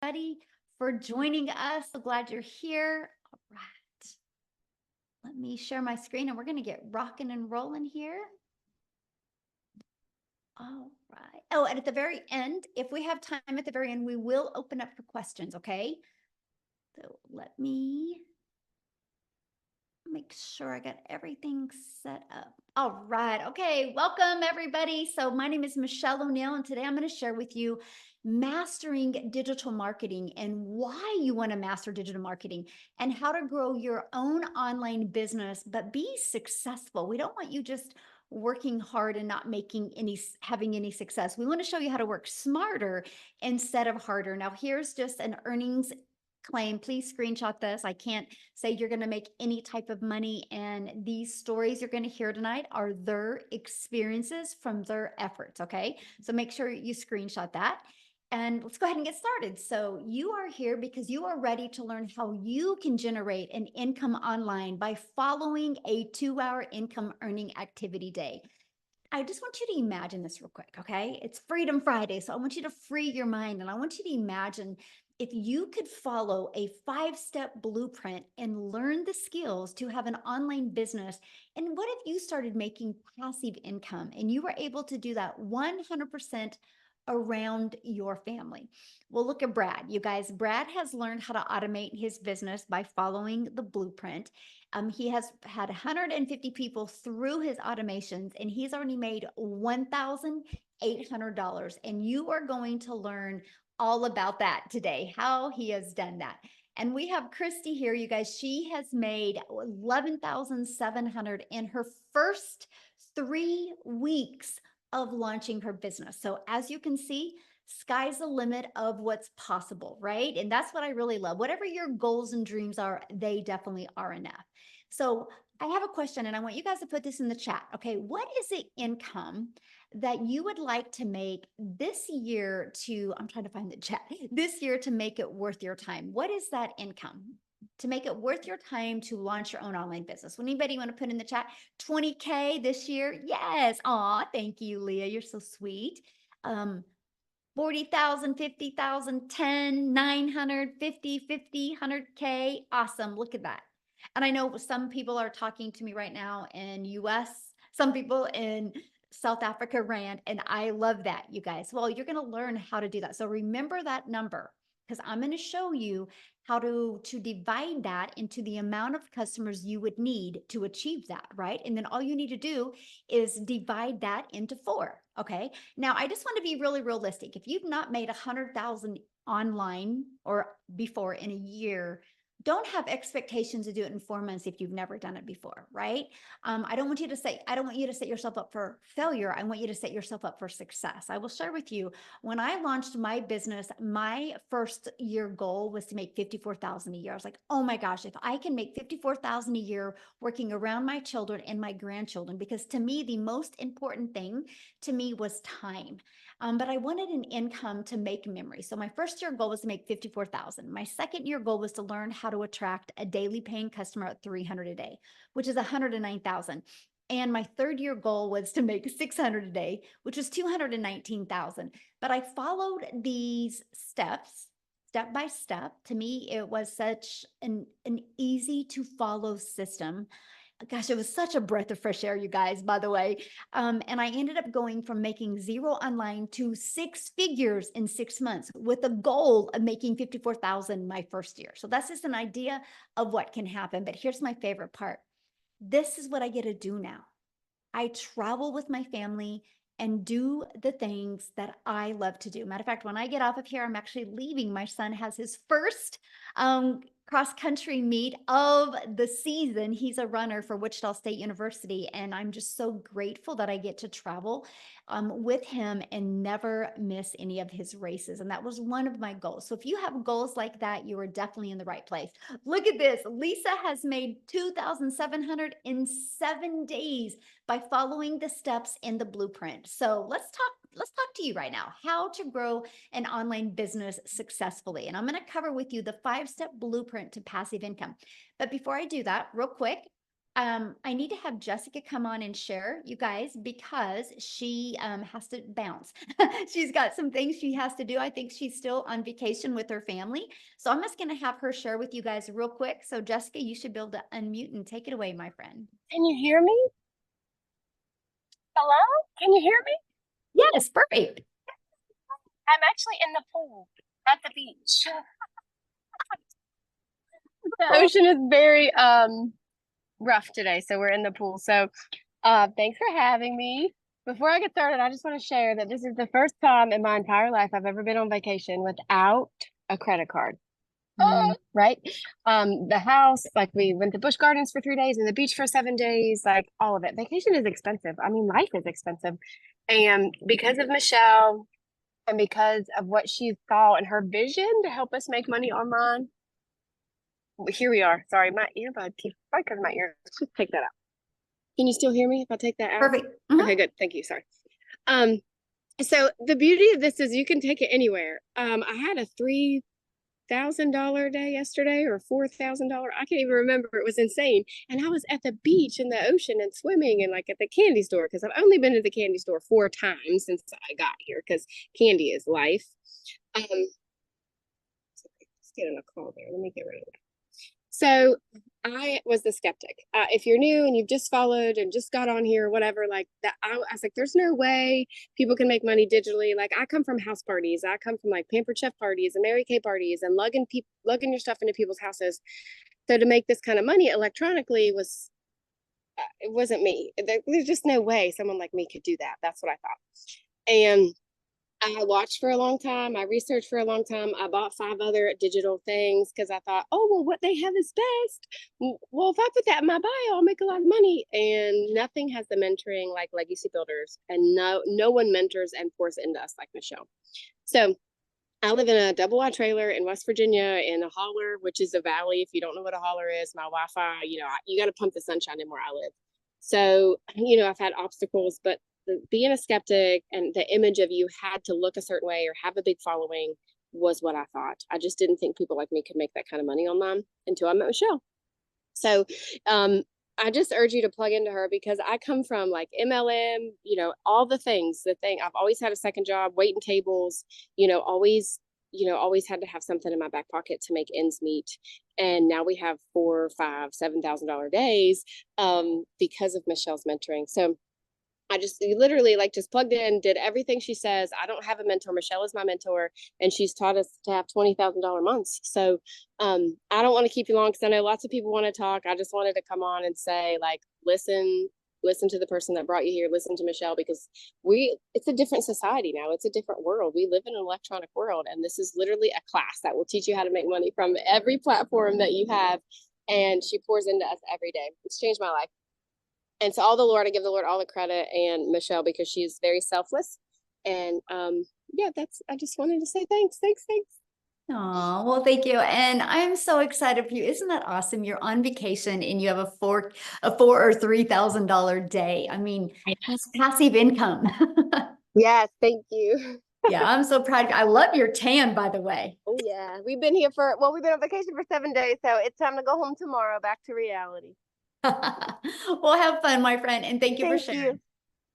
everybody for joining us. So glad you're here. All right. Let me share my screen and we're going to get rocking and rolling here. All right. Oh, and at the very end, if we have time at the very end, we will open up for questions, okay? So let me make sure I got everything set up. All right. Okay. Welcome, everybody. So, my name is Michelle O'Neill, and today I'm going to share with you mastering digital marketing and why you want to master digital marketing and how to grow your own online business, but be successful. We don't want you just working hard and not having any success. We want to show you how to work smarter instead of harder. Now, here's just an earnings claim. Please screenshot this. I can't say you're going to make any type of money. And these stories you're going to hear tonight are their experiences from their efforts. Okay. So make sure you screenshot that. And let's go ahead and get started. So you are here because you are ready to learn how you can generate an income online by following a 2-hour income earning activity day. I just want you to imagine this real quick, okay? It's Freedom Friday, so I want you to free your mind and I want you to imagine if you could follow a 5-step blueprint and learn the skills to have an online business. And what if you started making passive income and you were able to do that 100% around your family? Well, look at Brad. You guys, Brad has learned how to automate his business by following the blueprint. He has had 150 people through his automations and he's already made $1,800. And you are going to learn all about that today, how he has done that. And we have Christy here, you guys. She has made 11,700 in her first 3 weeks of launching her business. So as you can see, sky's the limit of what's possible, right? And that's what I really love. Whatever your goals and dreams are, they definitely are enough. So I have a question and I want you guys to put this in the chat. Okay. What is the income that you would like to make this year I'm trying to find the chat, this year to make it worth your time? What is that income to make it worth your time to launch your own online business? Would anybody want to put in the chat 20K this year? Yes. Aw, thank you, Leah. You're so sweet. 40,000, 50,000, 10, 900, 50, 50, 100K. Awesome. Look at that. And I know some people are talking to me right now in US, some people in South Africa Rand, and I love that, you guys. Well, you're going to learn how to do that. So remember that number because I'm going to show you how to divide that into the amount of customers you would need to achieve that, right? And then all you need to do is divide that into 4, okay? Now, I just want to be really realistic. If you've not made 100,000 online or before in a year, don't have expectations to do it in 4 months if you've never done it before, right? I don't want you to set yourself up for failure. I want you to set yourself up for success. I will share with you, when I launched my business, my first year goal was to make 54,000 a year. I was like, oh my gosh, if I can make 54,000 a year working around my children and my grandchildren, because to me, the most important thing to me was time. But I wanted an income to make memories. So my first year goal was to make 54,000. My second year goal was to learn how to attract a daily paying customer at 300 a day, which is 109,000. And my third year goal was to make 600 a day, which was 219,000. But I followed these steps step by step. To me, it was such an easy to follow system. Gosh, it was such a breath of fresh air, you guys, by the way. And I ended up going from making 0 online to 6 figures in 6 months with a goal of making 54,000 my first year. So that's just an idea of what can happen. But here's my favorite part. This is what I get to do now. I travel with my family and do the things that I love to do. Matter of fact, when I get off of here, I'm actually leaving. My son has his first cross country meet of the season. He's a runner for Wichita State University, and I'm just so grateful that I get to travel with him and never miss any of his races. And that was one of my goals. So if you have goals like that, you are definitely in the right place. Look at this. Lisa has made 2,700 in 7 days by following the steps in the blueprint. So let's talk to you right now, how to grow an online business successfully. And I'm going to cover with you the 5-step blueprint to passive income. But before I do that, real quick, I need to have Jessica come on and share, you guys, because she has to bounce. She's got some things she has to do. I think she's still on vacation with her family. So I'm just going to have her share with you guys real quick. So, Jessica, you should be able to unmute and take it away, my friend. Can you hear me? Hello? Can you hear me? Yes, perfect. I'm actually in the pool at the beach. The ocean is very rough today, so we're in the pool. So thanks for having me. Before I get started, I just want to share that this is the first time in my entire life I've ever been on vacation without a credit card. Right? The house, like we went to Busch Gardens for 3 days and the beach for 7 days, like all of it. Vacation is expensive. I mean, life is expensive. And because of Michelle and because of what she saw in her vision to help us make money online, here we are. Sorry, my earbud keeps probably because of my ear. Let's just take that out. Can you still hear me if I take that out? Perfect. Okay, good. Thank you. Sorry. So the beauty of this is you can take it anywhere. I had a $3,000 day yesterday or $4,000. I can't even remember. It was insane. And I was at the beach in the ocean and swimming and like at the candy store because I've only been to the candy store 4 times since I got here because candy is life. Let's get in a call there. Let me get rid of it. So I was the skeptic. If you're new and you've just followed and just got on here or whatever, like that, I was like, there's no way people can make money digitally. Like I come from house parties. I come from like Pampered Chef parties and Mary Kay parties and lugging your stuff into people's houses. So to make this kind of money electronically was, it wasn't me. There's just no way someone like me could do that. That's what I thought. And I watched for a long time. I researched for a long time. I bought 5 other digital things because I thought, oh, well, what they have is best. Well, if I put that in my bio, I'll make a lot of money. And nothing has the mentoring like Legacy Builders. And no one mentors and pours into us like Michelle. So I live in a double wide trailer in West Virginia in a holler, which is a valley. If you don't know what a holler is, my Wi-Fi, you got to pump the sunshine in where I live. So, I've had obstacles, but being a skeptic and the image of you had to look a certain way or have a big following was what I thought. I just didn't think people like me could make that kind of money online until I met Michelle. So, I just urge you to plug into her because I come from like MLM, all the things, I've always had a second job, waiting tables, always had to have something in my back pocket to make ends meet. And now we have 4, 5, $7,000 days because of Michelle's mentoring. So I just literally like just plugged in, did everything she says. I don't have a mentor. Michelle is my mentor, and she's taught us to have $20,000 months. So I don't want to keep you long because I know lots of people want to talk. I just wanted to come on and say, like, listen to the person that brought you here. Listen to Michelle because it's a different society now. It's a different world. We live in an electronic world, and this is literally a class that will teach you how to make money from every platform that you have. And she pours into us every day. It's changed my life. And to all the Lord, I give the Lord all the credit and Michelle because she's very selfless. And I just wanted to say thanks. Oh, well, thank you. And I'm so excited for you. Isn't that awesome? You're on vacation and you have a four or $3,000 day. I mean, that's passive income. Yes, thank you. Yeah, I'm so proud. I love your tan, by the way. Oh yeah. We've been on vacation for 7 days, so it's time to go home tomorrow, back to reality. Well, have fun, my friend, and thank you for Thank sharing.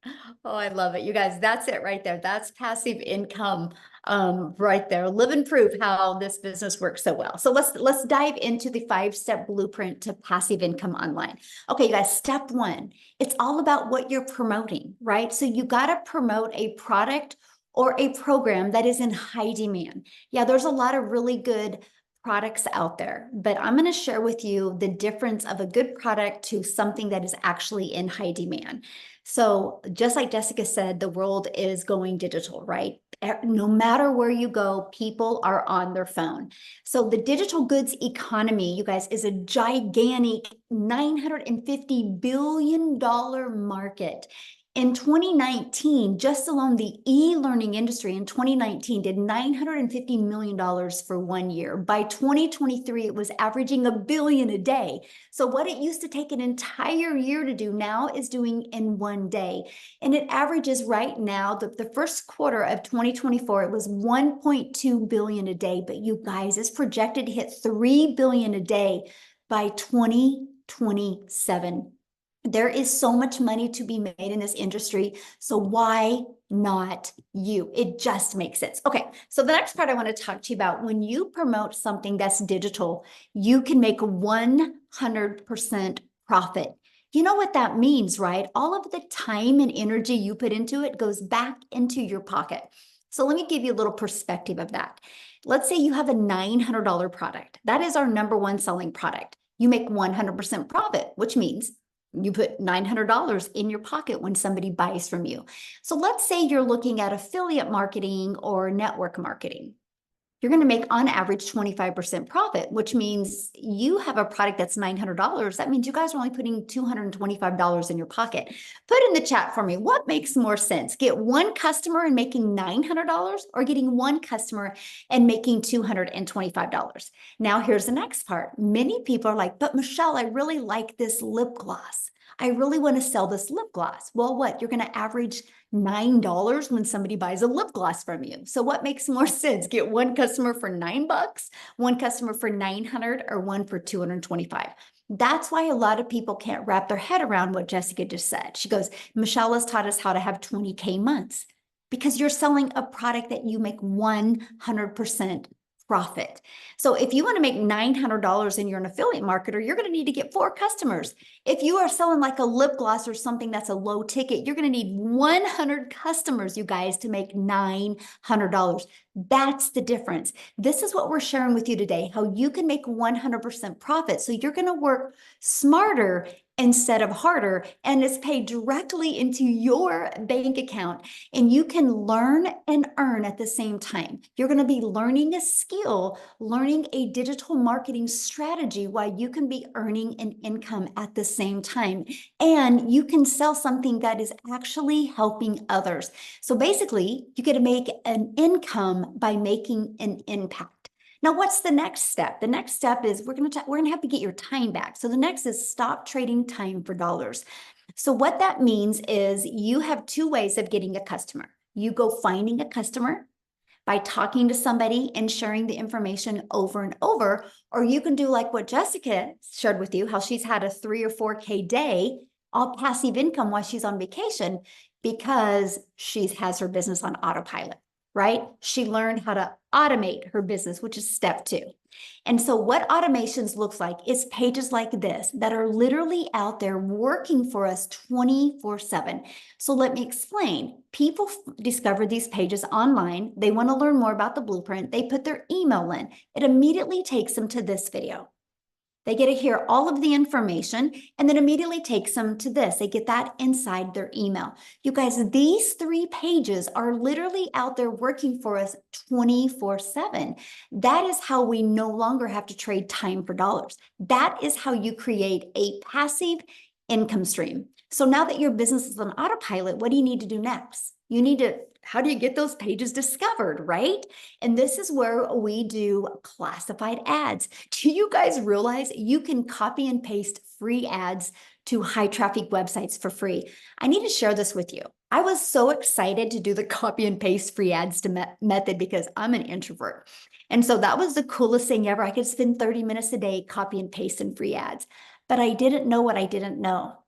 you. Oh, I love it. You guys, that's it right there. That's passive income right there. Live and prove how this business works so well. So let's dive into the 5-step blueprint to passive income online. Okay, you guys, step 1, it's all about what you're promoting, right? So you got to promote a product or a program that is in high demand. Yeah, there's a lot of really good products out there, but I'm going to share with you the difference of a good product to something that is actually in high demand. So just like Jessica said, the world is going digital, right? No matter where you go, people are on their phone. So the digital goods economy, you guys, is a gigantic $950 billion market. In 2019, just alone the e-learning industry in 2019 did $950 million for 1 year. By 2023, it was averaging $1 billion a day. So what it used to take an entire year to do now is doing in 1 day. And it averages right now, the first quarter of 2024, it was 1.2 billion a day. But you guys, it's projected to hit 3 billion a day by 2025. 27. There is so much money to be made in this industry. So why not you? It just makes sense. Okay, so the next part I want to talk to you about, when you promote something that's digital, you can make 100% profit. You know what that means, right? All of the time and energy you put into it goes back into your pocket. So let me give you a little perspective of that. Let's say you have a $900 product. That is our number one selling product. You make 100% profit, which means you put $900 in your pocket when somebody buys from you. So let's say you're looking at affiliate marketing or network marketing. You're going to make on average 25% profit, which means you have a product that's $900. That means you guys are only putting $225 in your pocket. Put in the chat for me, what makes more sense? Get one customer and making $900, or getting one customer and making $225? Now, here's the next part. Many people are like, but Michelle, I really like this lip gloss. I really want to sell this lip gloss. Well, what? You're going to average $9 when somebody buys a lip gloss from you. So what makes more sense? Get one customer for $9, one customer for 900, or one for 225. That's why a lot of people can't wrap their head around what Jessica just said. She goes, Michelle has taught us how to have 20K months, because you're selling a product that you make 100% profit. So if you want to make $900 and you're an affiliate marketer, you're going to need to get 4 customers. If you are selling like a lip gloss or something that's a low ticket, you're going to need 100 customers, you guys, to make $900. That's the difference. This is what we're sharing with you today, how you can make 100% profit. So you're going to work smarter instead of harder, and it's paid directly into your bank account, and you can learn and earn at the same time. You're going to be learning a skill, learning a digital marketing strategy, while you can be earning an income at the same time, and you can sell something that is actually helping others. So basically, you get to make an income by making an impact. Now, what's the next step? The next step is we're gonna have to get your time back. So the next is stop trading time for dollars. So what that means is you have 2 ways of getting a customer. You go finding a customer by talking to somebody and sharing the information over and over, or you can do like what Jessica shared with you, how she's had a 3 or 4K day, all passive income while she's on vacation, because she has her business on autopilot, right? She learned how to automate her business, which is step 2. And so what automations looks like is pages like this that are literally out there working for us 24/7. So let me explain. People discover these pages online. They want to learn more about the blueprint. They put their email in. It immediately takes them to this video. They get to hear all of the information, and then immediately takes them to this. They get that inside their email. You guys, these 3 pages are literally out there working for us 24/7. That is how we no longer have to trade time for dollars. That is how you create a passive income stream. So now that your business is on autopilot, what do you need to do next? How do you get those pages discovered, right? And this is where we do classified ads. Do you guys realize you can copy and paste free ads to high traffic websites for free? I need to share this with you. I was so excited to do the copy and paste free ads method because I'm an introvert. And so that was the coolest thing ever. I could spend 30 minutes a day copy and pasting free ads, but I didn't know what I didn't know.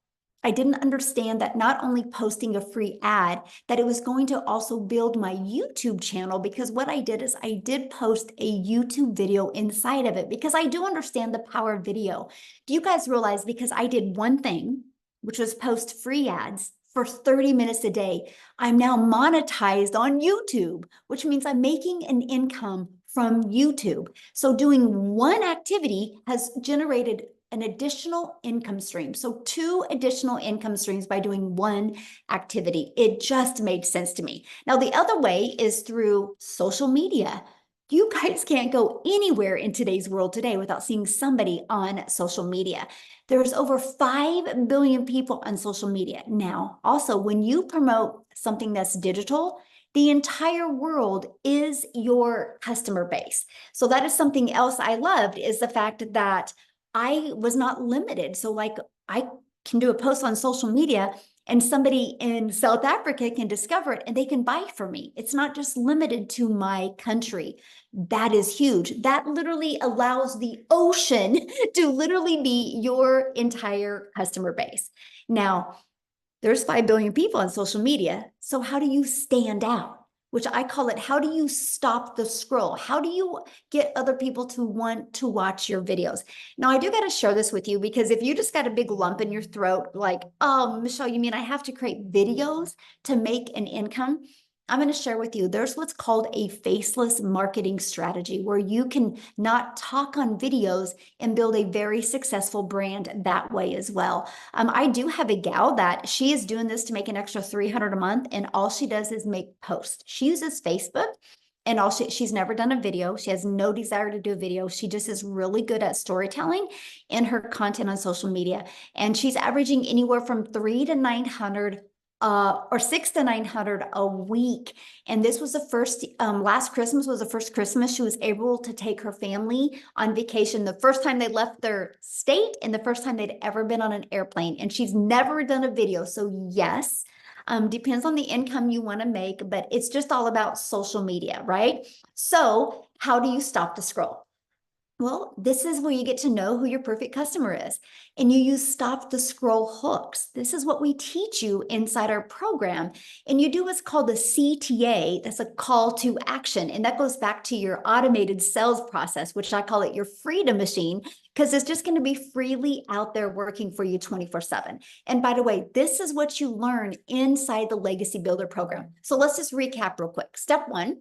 I didn't understand that not only posting a free ad, that it was going to also build my YouTube channel, because what I did is I did post a YouTube video inside of it, because I do understand the power of video. Do you guys realize, because I did one thing, which was post free ads for 30 minutes a day, I'm now monetized on YouTube, which means I'm making an income from YouTube. So doing one activity has generated an additional income stream. So 2 additional income streams by doing one activity. It just made sense to me. Now, the other way is through social media. You guys can't go anywhere in today's world today without seeing somebody on social media. There's over 5 billion people on social media now. Also, when you promote something that's digital, the entire world is your customer base. So that is something else I loved, is the fact that I was not limited. So like, I can do a post on social media and somebody in South Africa can discover it and they can buy from me. It's not just limited to my country. That is huge. That literally allows the ocean to literally be your entire customer base. Now, there's 5 billion people on social media. So how do you stand out? Which I call it, how do you stop the scroll? How do you get other people to want to watch your videos? Now, I do got to share this with you because if you just got a big lump in your throat, like, oh, Michelle, you mean I have to create videos to make an income? I'm going to share with you, there's what's called a faceless marketing strategy where you can not talk on videos and build a very successful brand that way as well. I do have a gal that she is doing this to make an extra 300 a month, and all she does is make posts. She uses Facebook, and she's never done a video. She has no desire to do a video. She just is really good at storytelling in her content on social media, and she's averaging anywhere from 3 to 900 or 6 to 900 a week. And this was the first, last Christmas was the first Christmas she was able to take her family on vacation, the first time they left their state and the first time they'd ever been on an airplane. And she's never done a video. So yes, depends on the income you want to make, but it's just all about social media, right? So how do you stop the scroll? Well, this is where you get to know who your perfect customer is. And you use stop the scroll hooks. This is what we teach you inside our program. And you do what's called the CTA. That's a call to action. And that goes back to your automated sales process, which I call it your freedom machine, because it's just going to be freely out there working for you 24/7. And by the way, this is what you learn inside the Legacy Builder program. So let's just recap real quick. Step 1,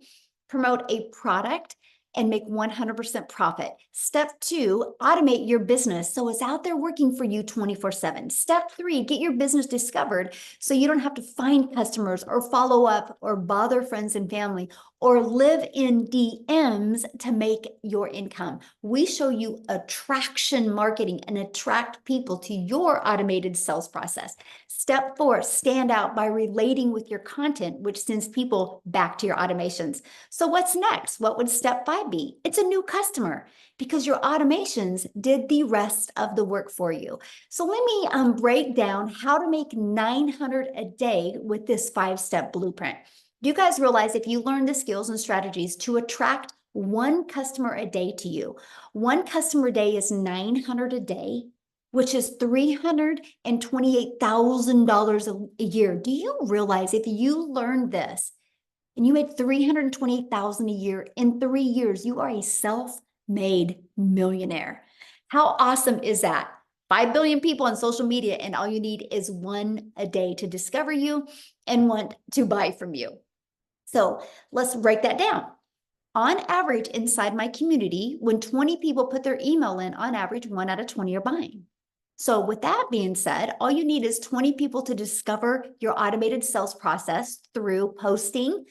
promote a product and make 100% profit. Step 2, automate your business so it's out there working for you 24/7. Step 3, get your business discovered so you don't have to find customers or follow up or bother friends and family or live in DMs to make your income. We show you attraction marketing and attract people to your automated sales process. Step 4, stand out by relating with your content, which sends people back to your automations. So what's next? What would step 5 be? It's a new customer because your automations did the rest of the work for you. So let me break down how to make 900 a day with this 5-step blueprint. You guys realize if you learn the skills and strategies to attract one customer a day to you, one customer a day is 900 a day, which is $328,000 a year. Do you realize if you learned this and you made $328,000 a year in 3 years, you are a self-made millionaire? How awesome is that? 5 billion people on social media, and all you need is one a day to discover you and want to buy from you. So let's break that down. On average, inside my community, when 20 people put their email in, on average, 1 out of 20 are buying. So with that being said, all you need is 20 people to discover your automated sales process through posting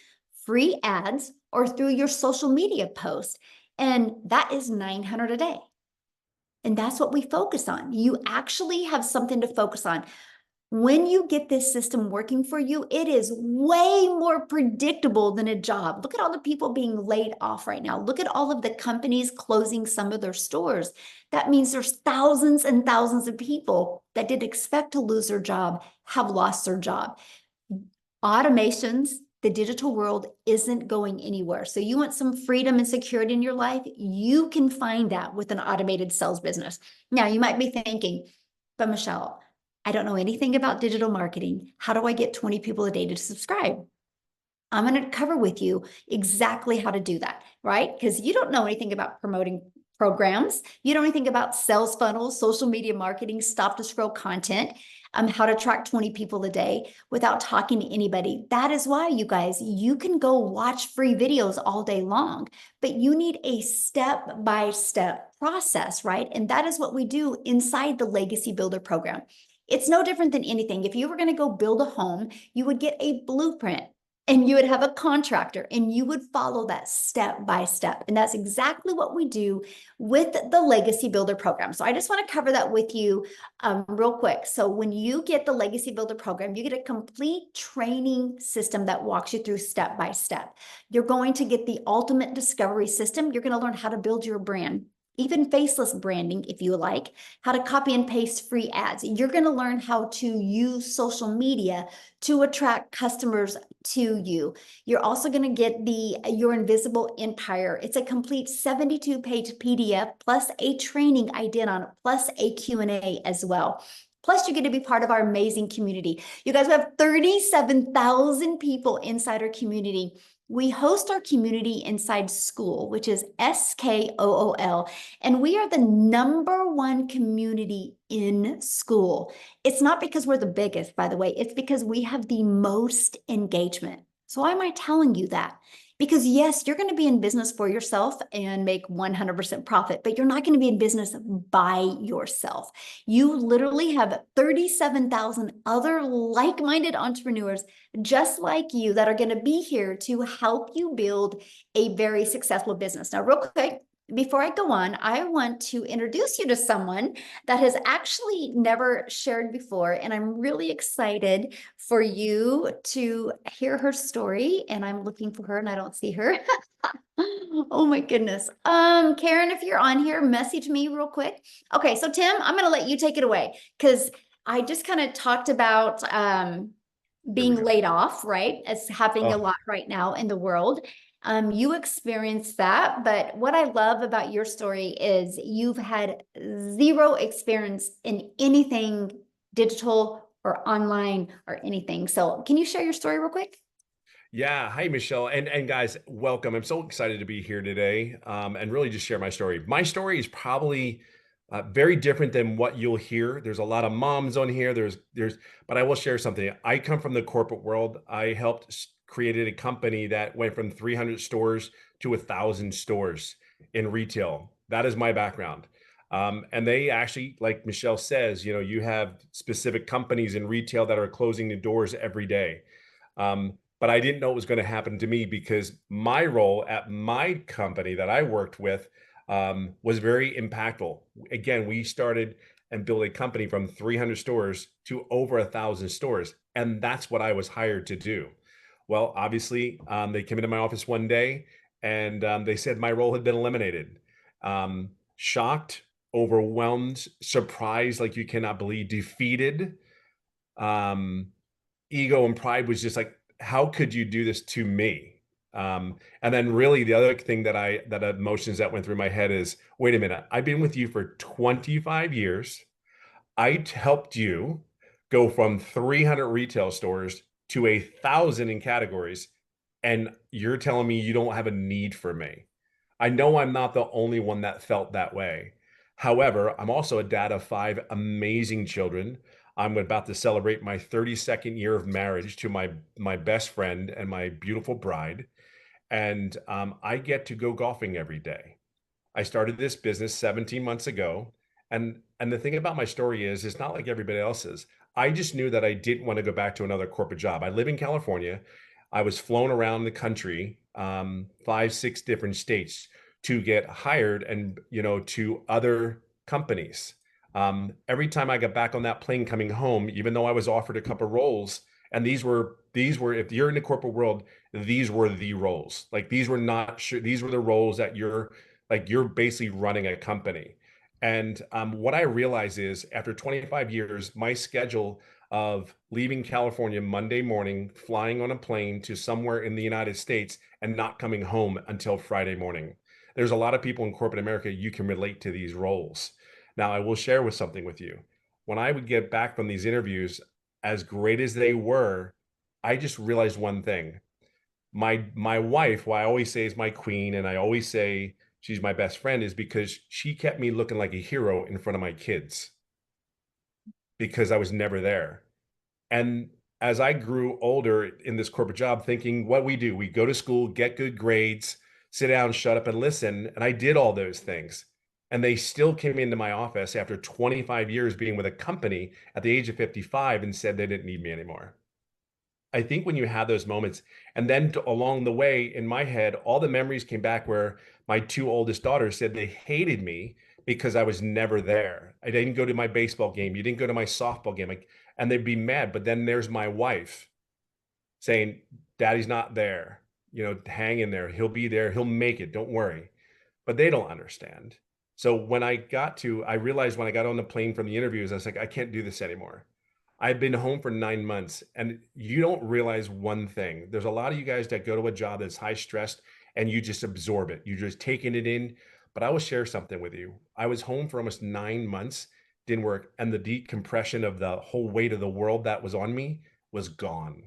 free ads or through your social media post. And that is 900 a day. And that's what we focus on. You actually have something to focus on. When you get this system working for you, it is way more predictable than a job. Look at all the people being laid off right now. Look at all of the companies closing some of their stores. That means there's thousands and thousands of people that didn't expect to lose their job, have lost their job. Automations, the digital world isn't going anywhere. So you want some freedom and security in your life, you can find that with an automated sales business. Now, you might be thinking, but Michelle, I don't know anything about digital marketing. How do I get 20 people a day to subscribe? I'm going to cover with you exactly how to do that, right? Because you don't know anything about promoting programs. You don't know anything about sales funnels, social media marketing, stop to scroll content, how to track 20 people a day without talking to anybody. That is why, you guys, you can go watch free videos all day long, but you need a step-by-step process, right? And that is what we do inside the Legacy Builder program. It's no different than anything. If you were going to go build a home, you would get a blueprint and you would have a contractor and you would follow that step by step. And that's exactly what we do with the Legacy Builder program. So I just want to cover that with you real quick. So when you get the Legacy Builder program, you get a complete training system that walks you through step by step. You're going to get the ultimate discovery system. You're going to learn how to build your brand even faceless branding, if you like, how to copy and paste free ads. You're going to learn how to use social media to attract customers to you. You're also going to get the Your Invisible Empire. It's a complete 72-page PDF plus a training I did on it, plus a Q&A as well. Plus, you get to be part of our amazing community. You guys, we have 37,000 people inside our community. We host our community inside School, which is SKOOL, and we are the #1 community in School. It's not because we're the biggest, by the way, it's because we have the most engagement. So why am I telling you that? Because yes, you're going to be in business for yourself and make 100% profit, but you're not going to be in business by yourself. You literally have 37,000 other like-minded entrepreneurs just like you that are going to be here to help you build a very successful business. Now, real quick, before I go on, I want to introduce you to someone that has actually never shared before, and I'm really excited for you to hear her story. And I'm looking for her and I don't see her. Oh my goodness. Karen, if you're on here, message me real quick. Okay, so Tim, I'm gonna let you take it away because I just kind of talked about There we being go. laid off, right? It's happening a Oh, lot right now in the world. You experienced that, but what I love about your story is you've had zero experience in anything digital or online or anything. So can you share your story real quick? yeah. Hi, Michelle. And guys, welcome. I'm so excited to be here today, and really just share my story. My story is probably very different than what you'll hear. There's a lot of moms on here. But I will share something. I come from the corporate world. I helped created a company that went from 300 stores to 1,000 stores in retail. That is my background. And they actually, like Michelle says, you have specific companies in retail that are closing the doors every day. But I didn't know it was going to happen to me because my role at my company that I worked with was very impactful. Again, we started and built a company from 300 stores to over 1,000 stores. And that's what I was hired to do. Well, obviously, they came into my office one day and they said my role had been eliminated. Shocked, overwhelmed, surprised, like you cannot believe, defeated. Um, Ego and pride was just like, how could you do this to me? And then really the other thing that emotions that went through my head is, wait a minute, I've been with you for 25 years. Helped you go from 300 retail stores to 1,000 in categories, and you're telling me you don't have a need for me. I know I'm not the only one that felt that way. However, I'm also a dad of 5 amazing children. I'm about to celebrate my 32nd year of marriage to my best friend and my beautiful bride, and I get to go golfing every day. I started this business 17 months ago. And the thing about my story is it's not like everybody else's. I just knew that I didn't want to go back to another corporate job. I live in California. I was flown around the country, 5, 6 different states to get hired and, to other companies. Every time I got back on that plane coming home, even though I was offered a couple roles, and these were, if you're in the corporate world, these were the roles. Like these were not sure, these were the roles that you're basically running a company. And what I realize is after 25 years, my schedule of leaving California Monday morning, flying on a plane to somewhere in the United States, and not coming home until Friday morning. There's a lot of people in corporate America, you can relate to these roles. Now, I will share with something with you. When I would get back from these interviews, as great as they were, I just realized one thing. My wife, who I always say is my queen, and I always say she's my best friend, is because she kept me looking like a hero in front of my kids because I was never there. And as I grew older in this corporate job, thinking what we do, we go to school, get good grades, sit down, shut up and listen. And I did all those things. And they still came into my office after 25 years being with a company at the age of 55 and said they didn't need me anymore. I think when you have those moments, and then along the way in my head, all the memories came back where my 2 oldest daughters said they hated me because I was never there. I didn't go to my baseball game. You didn't go to my softball game. Like, and they'd be mad. But then there's my wife saying, Daddy's not there. Hang in there. He'll be there. He'll make it. Don't worry. But they don't understand. So when I realized when I got on the plane from the interviews, I was like, I can't do this anymore. I've been home for 9 months and you don't realize one thing. There's a lot of you guys that go to a job that's high stressed and you just absorb it. You're just taking it in. But I will share something with you. I was home for almost 9 months, didn't work, and the decompression of the whole weight of the world that was on me was gone.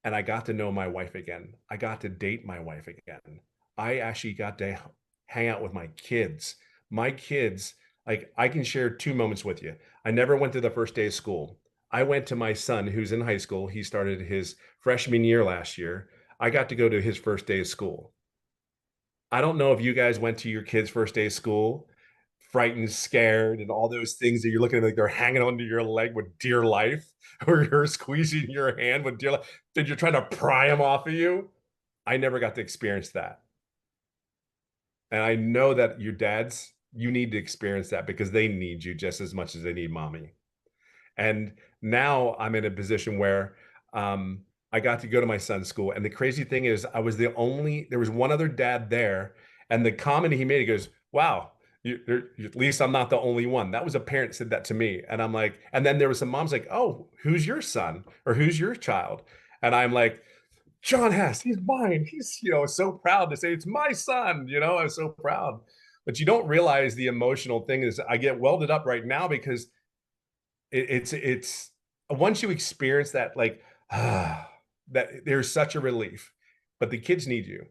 And I got to know my wife again. I got to date my wife again. I actually got to hang out with my kids. My kids, like I can share two moments with you. I never went to the first day of school. I went to my son who's in high school. He started his freshman year last year. I got to go to his first day of school. I don't know if you guys went to your kids' first day of school, frightened, scared, and all those things that you're looking at like they're hanging onto your leg with dear life, or you're squeezing your hand with dear life, that you're trying to pry them off of you. I never got to experience that. And I know that your dads, you need to experience that because they need you just as much as they need mommy. And now I'm in a position where I got to go to my son's school. And the crazy thing is, there was one other dad there. And the comment he made, he goes, wow, at least I'm not the only one. That was a parent said that to me. And I'm like, and then there was some moms like, oh, who's your son or who's your child? And I'm like, John Hess, he's mine. He's, so proud to say it's my son, I'm so proud. But you don't realize the emotional thing is I get welded up right now because it's once you experience that, like, that there's such a relief, but the kids need you.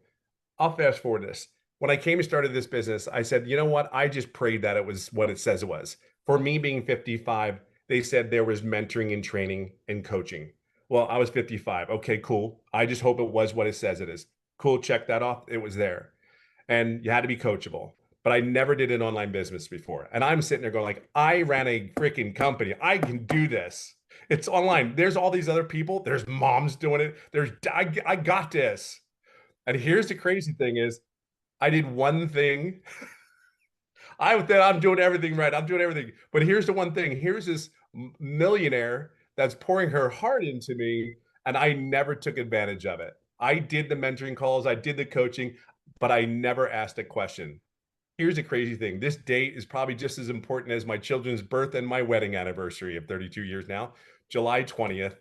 I'll fast forward this. When I came and started this business, I said, you know what? I just prayed that it was what it says it was. For me being 55, they said there was mentoring and training and coaching. Well, I was 55. Okay, cool. I just hope it was what it says it is. Cool. Check that off. It was there. And you had to be coachable. But I never did an online business before. And I'm sitting there going like, I ran a freaking company. I can do this. It's online. There's all these other people. There's moms doing it. I got this. And here's the crazy thing is I did one thing. I'm doing everything right. I'm doing everything. But here's the one thing. Here's this millionaire that's pouring her heart into me, and I never took advantage of it. I did the mentoring calls, I did the coaching, but I never asked a question. Here's the crazy thing. This date is probably just as important as my children's birth and my wedding anniversary of 32 years now, July 20th.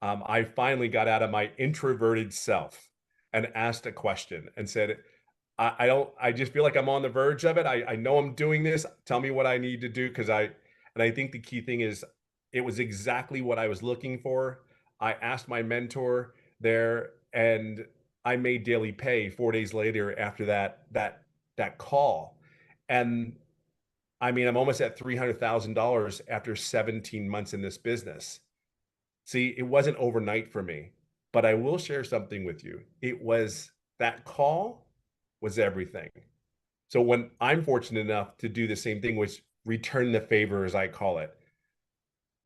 I finally got out of my introverted self and asked a question and said, I just feel like I'm on the verge of it. I know I'm doing this. Tell me what I need to do. And I think the key thing is it was exactly what I was looking for. I asked my mentor there and I made daily pay 4 days later after that call. And I mean, I'm almost at $300,000 after 17 months in this business. See, it wasn't overnight for me, but I will share something with you. That call was everything. So when I'm fortunate enough to do the same thing, which return the favor, as I call it,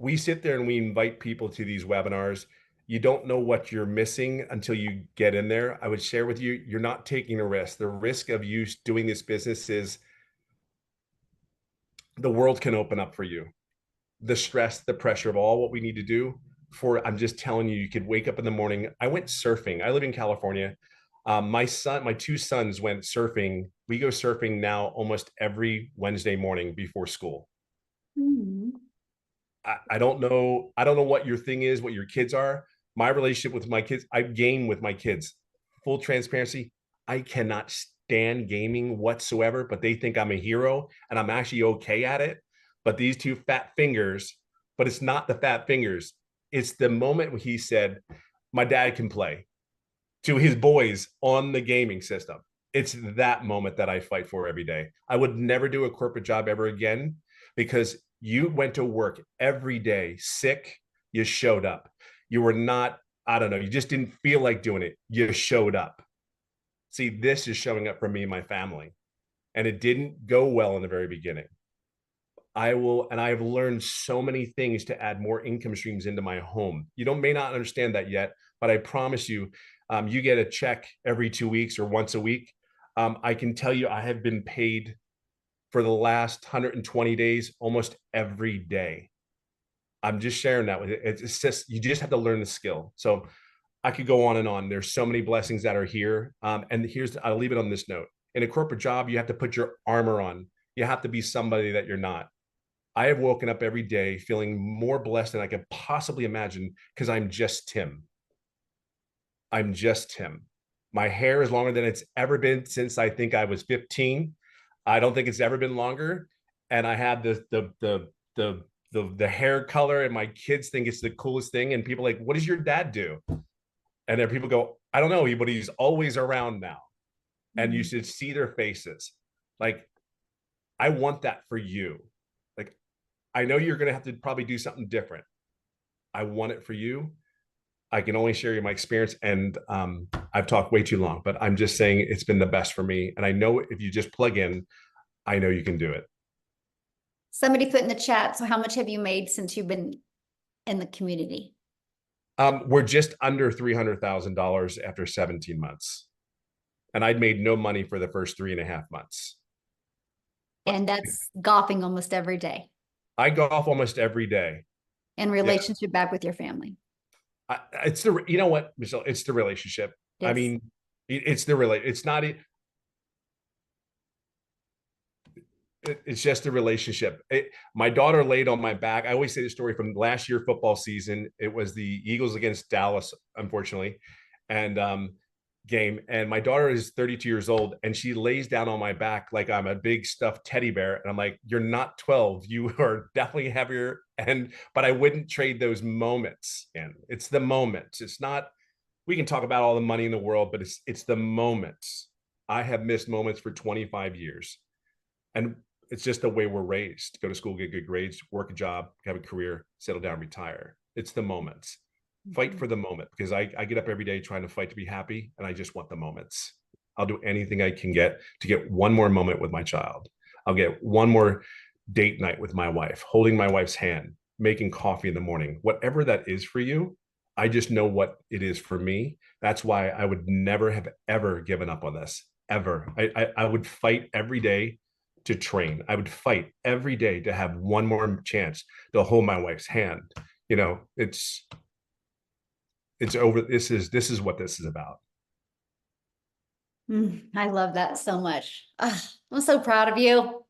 we sit there and we invite people to these webinars. You don't know what you're missing until you get in there. I would share with you, you're not taking a risk. The risk of you doing this business is the world can open up for you. The stress, the pressure of all what we need to do I'm just telling you, you could wake up in the morning. I went surfing. I live in California. My two sons went surfing. We go surfing now almost every Wednesday morning before school. Mhm. I don't know. I don't know what your thing is, what your kids are. My relationship with my kids, I've gamed with my kids. Full transparency, I cannot stand gaming whatsoever, but they think I'm a hero and I'm actually okay at it. But these two fat fingers, but it's not the fat fingers. It's the moment when he said, my dad can play to his boys on the gaming system. It's that moment that I fight for every day. I would never do a corporate job ever again because you went to work every day sick, you showed up. You were not, I don't know, you just didn't feel like doing it. You showed up. See, this is showing up for me and my family. And it didn't go well in the very beginning. I've learned so many things to add more income streams into my home. May not understand that yet, but I promise you, you get a check every 2 weeks or once a week. I can tell you, I have been paid for the last 120 days, almost every day. I'm just sharing that with you. It's just, you just have to learn the skill. So I could go on and on. There's so many blessings that are here. And I'll leave it on this note. In a corporate job, you have to put your armor on. you have to be somebody that you're not. I have woken up every day feeling more blessed than I could possibly imagine because I'm just Tim. I'm just Tim. My hair is longer than it's ever been since I think I was 15. I don't think it's ever been longer. And I have the hair color, and my kids think it's the coolest thing. And people are like, what does your dad do? And then people go, I don't know, but he's always around now. And you should see their faces. Like, I want that for you. Like, I know you're gonna have to probably do something different. I want it for you. I can only share you my experience, and I've talked way too long, but I'm just saying it's been the best for me. And I know if you just plug in, I know you can do it. Somebody put in the chat, so how much have you made since you've been in the community? We're just under $300,000 after 17 months. And I'd made no money for the first 3.5 months. And that's golfing almost every day. I golf almost every day. And relationship back with your family. It's the, you know what, Michelle, it's the relationship. Yes. I mean, it's the it's not, it's just a relationship. My daughter laid on my back. I always say the story from last year football season. It was the Eagles against Dallas, unfortunately, and game. And my daughter is 32 years old, and she lays down on my back like I'm a big stuffed teddy bear. And I'm like, you're not 12. You are definitely heavier. But I wouldn't trade those moments. And it's the moments. It's not. We can talk about all the money in the world, but it's the moments. I have missed moments for 25 years, and it's just the way we're raised. Go to school, get good grades, work a job, have a career, settle down, retire. It's the moments. Fight for the moment, because I get up every day trying to fight to be happy, and I just want the moments. I'll do anything I can get to get one more moment with my child. I'll get one more date night with my wife, holding my wife's hand, making coffee in the morning, whatever that is for you. I just know what it is for me. That's why I would never have ever given up on this, ever. I would fight every day to train. I would fight every day to have one more chance to hold my wife's hand. You know, it's over. This is what this is about. I love that so much. I'm so proud of you.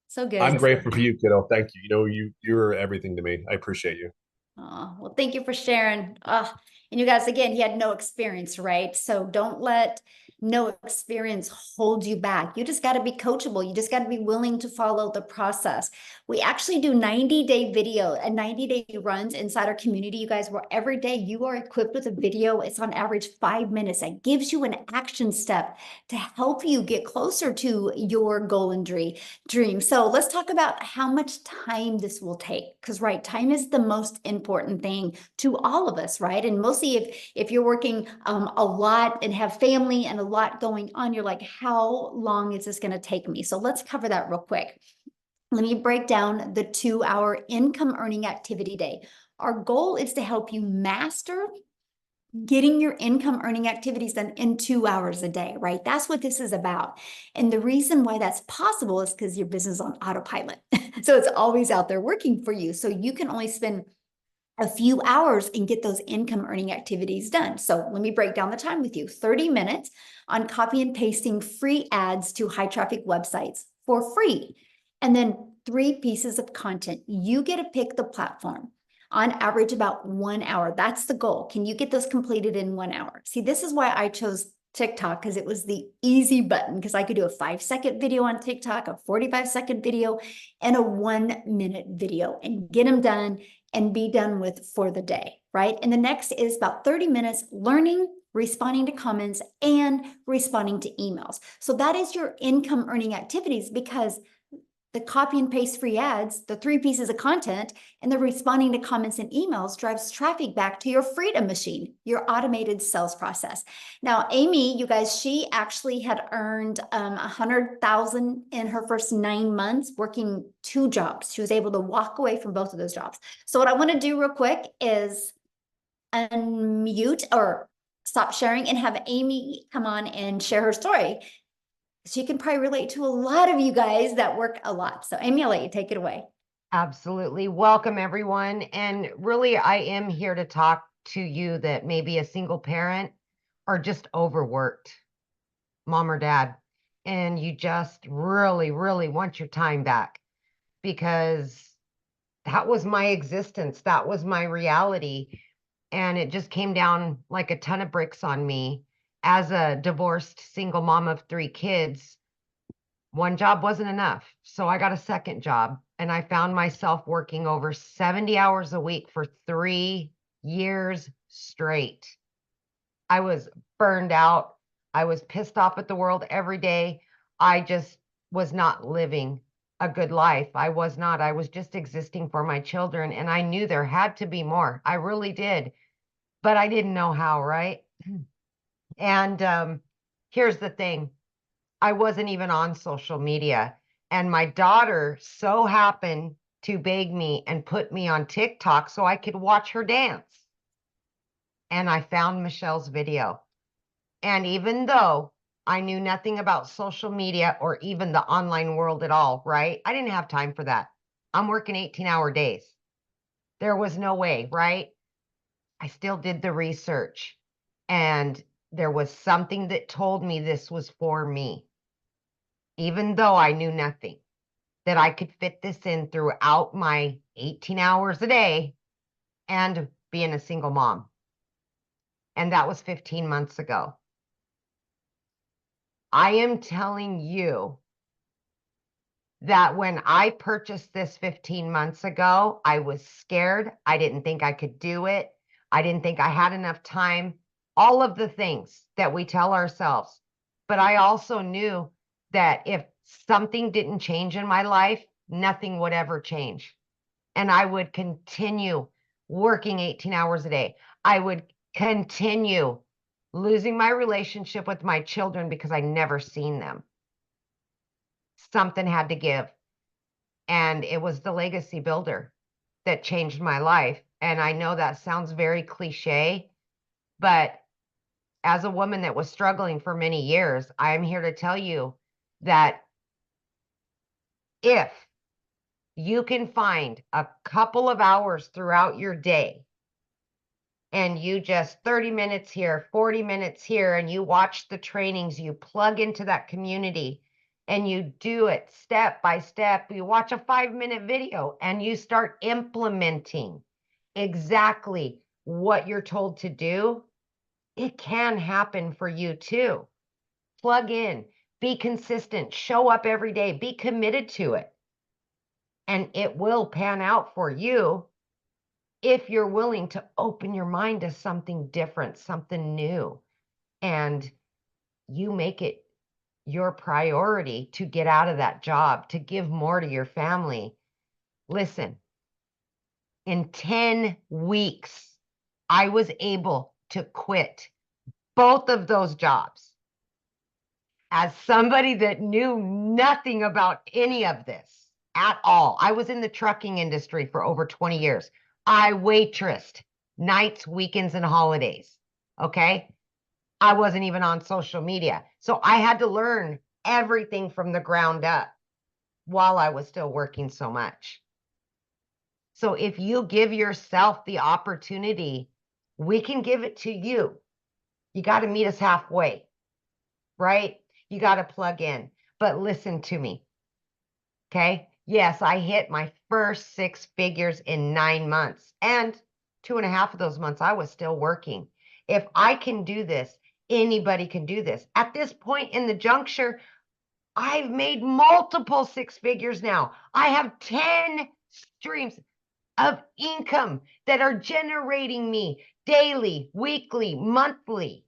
So good. I'm grateful for you, kiddo. Thank you. You know, you're everything to me. I appreciate you. Oh, well, thank you for sharing. And you guys, again, he had no experience, right? So don't let no experience hold you back. You just got to be coachable. You just got to be willing to follow the process. We actually do 90-day video and 90-day runs inside our community, you guys, where every day you are equipped with a video. It's on average 5 minutes. That gives you an action step to help you get closer to your goal and dream. So let's talk about how much time this will take, because right, time is the most important thing to all of us, right? And mostly if you're working a lot and have family and a lot going on, you're like, how long is this going to take me? So let's cover that real quick. Let me break down the 2-hour income earning activity day. Our goal is to help you master getting your income earning activities done in 2 hours a day, right? That's what this is about. And the reason why that's possible is because your business is on autopilot. So it's always out there working for you. So you can only spend a few hours and get those income earning activities done. So let me break down the time with you. 30 minutes on copy and pasting free ads to high traffic websites for free. And then 3 pieces of content. You get to pick the platform. On average, about 1 hour. That's the goal. Can you get those completed in 1 hour? See, this is why I chose TikTok, because it was the easy button, because I could do a 5-second video on TikTok, a 45-second video, and a 1-minute video and get them done and be done with for the day, right? And the next is about 30 minutes learning, responding to comments, and responding to emails. So that is your income earning activities, because the copy and paste free ads, the 3 pieces of content, and the responding to comments and emails drives traffic back to your freedom machine, your automated sales process. Now, Amy, you guys, she actually had earned 100,000 in her first 9 months working 2 jobs. She was able to walk away from both of those jobs. So what I want to do real quick is unmute or stop sharing and have Amy come on and share her story. She can probably relate to a lot of you guys that work a lot. So Amy, I'll let you take it away. Absolutely. Welcome, everyone. And really, I am here to talk to you that may be a single parent or just overworked, mom or dad. and you just really, really want your time back, because that was my existence. That was my reality. And it just came down like a ton of bricks on me as a divorced single mom of 3 kids. One job wasn't enough. So I got a second job, and I found myself working over 70 hours a week for 3 years straight. I was burned out. I was pissed off at the world every day. I just was not living a good life. I was not. I was just existing for my children. And I knew there had to be more. I really did. But I didn't know how, right? And here's the thing, I wasn't even on social media. And my daughter so happened to beg me and put me on TikTok so I could watch her dance. And I found Michelle's video. And even though I knew nothing about social media or even the online world at all, right? I didn't have time for that. I'm working 18-hour days. There was no way, right? I still did the research, and there was something that told me this was for me, even though I knew nothing, that I could fit this in throughout my 18 hours a day and being a single mom. And that was 15 months ago. I am telling you that when I purchased this 15 months ago, I was scared. I didn't think I could do it. I didn't think I had enough time, all of the things that we tell ourselves. But I also knew that if something didn't change in my life, nothing would ever change. And I would continue working 18 hours a day. I would continue losing my relationship with my children because I never seen them. Something had to give. And it was the legacy builder that changed my life. And I know that sounds very cliche, but as a woman that was struggling for many years, I'm here to tell you that if you can find a couple of hours throughout your day, and you just 30 minutes here, 40 minutes here, and you watch the trainings, you plug into that community, and you do it step by step. You watch a 5-minute video and you start implementing exactly what you're told to do, it can happen for you too. Plug in, be consistent, show up every day, be committed to it, and it will pan out for you if you're willing to open your mind to something different, something new, and you make it your priority to get out of that job, to give more to your family. Listen, in 10 weeks, I was able to quit both of those jobs. As somebody that knew nothing about any of this at all, I was in the trucking industry for over 20 years. I waitressed nights, weekends, and holidays. Okay. I wasn't even on social media. So I had to learn everything from the ground up while I was still working so much. So if you give yourself the opportunity, we can give it to you. You got to meet us halfway, right? You got to plug in. But listen to me. Okay. Yes, I hit my first 6 figures in 9 months, and 2.5 of those months I was still working. If I can do this, anybody can do this. At this point in the juncture, I've made multiple 6 figures now. I have 10 streams of income that are generating me daily, weekly, monthly.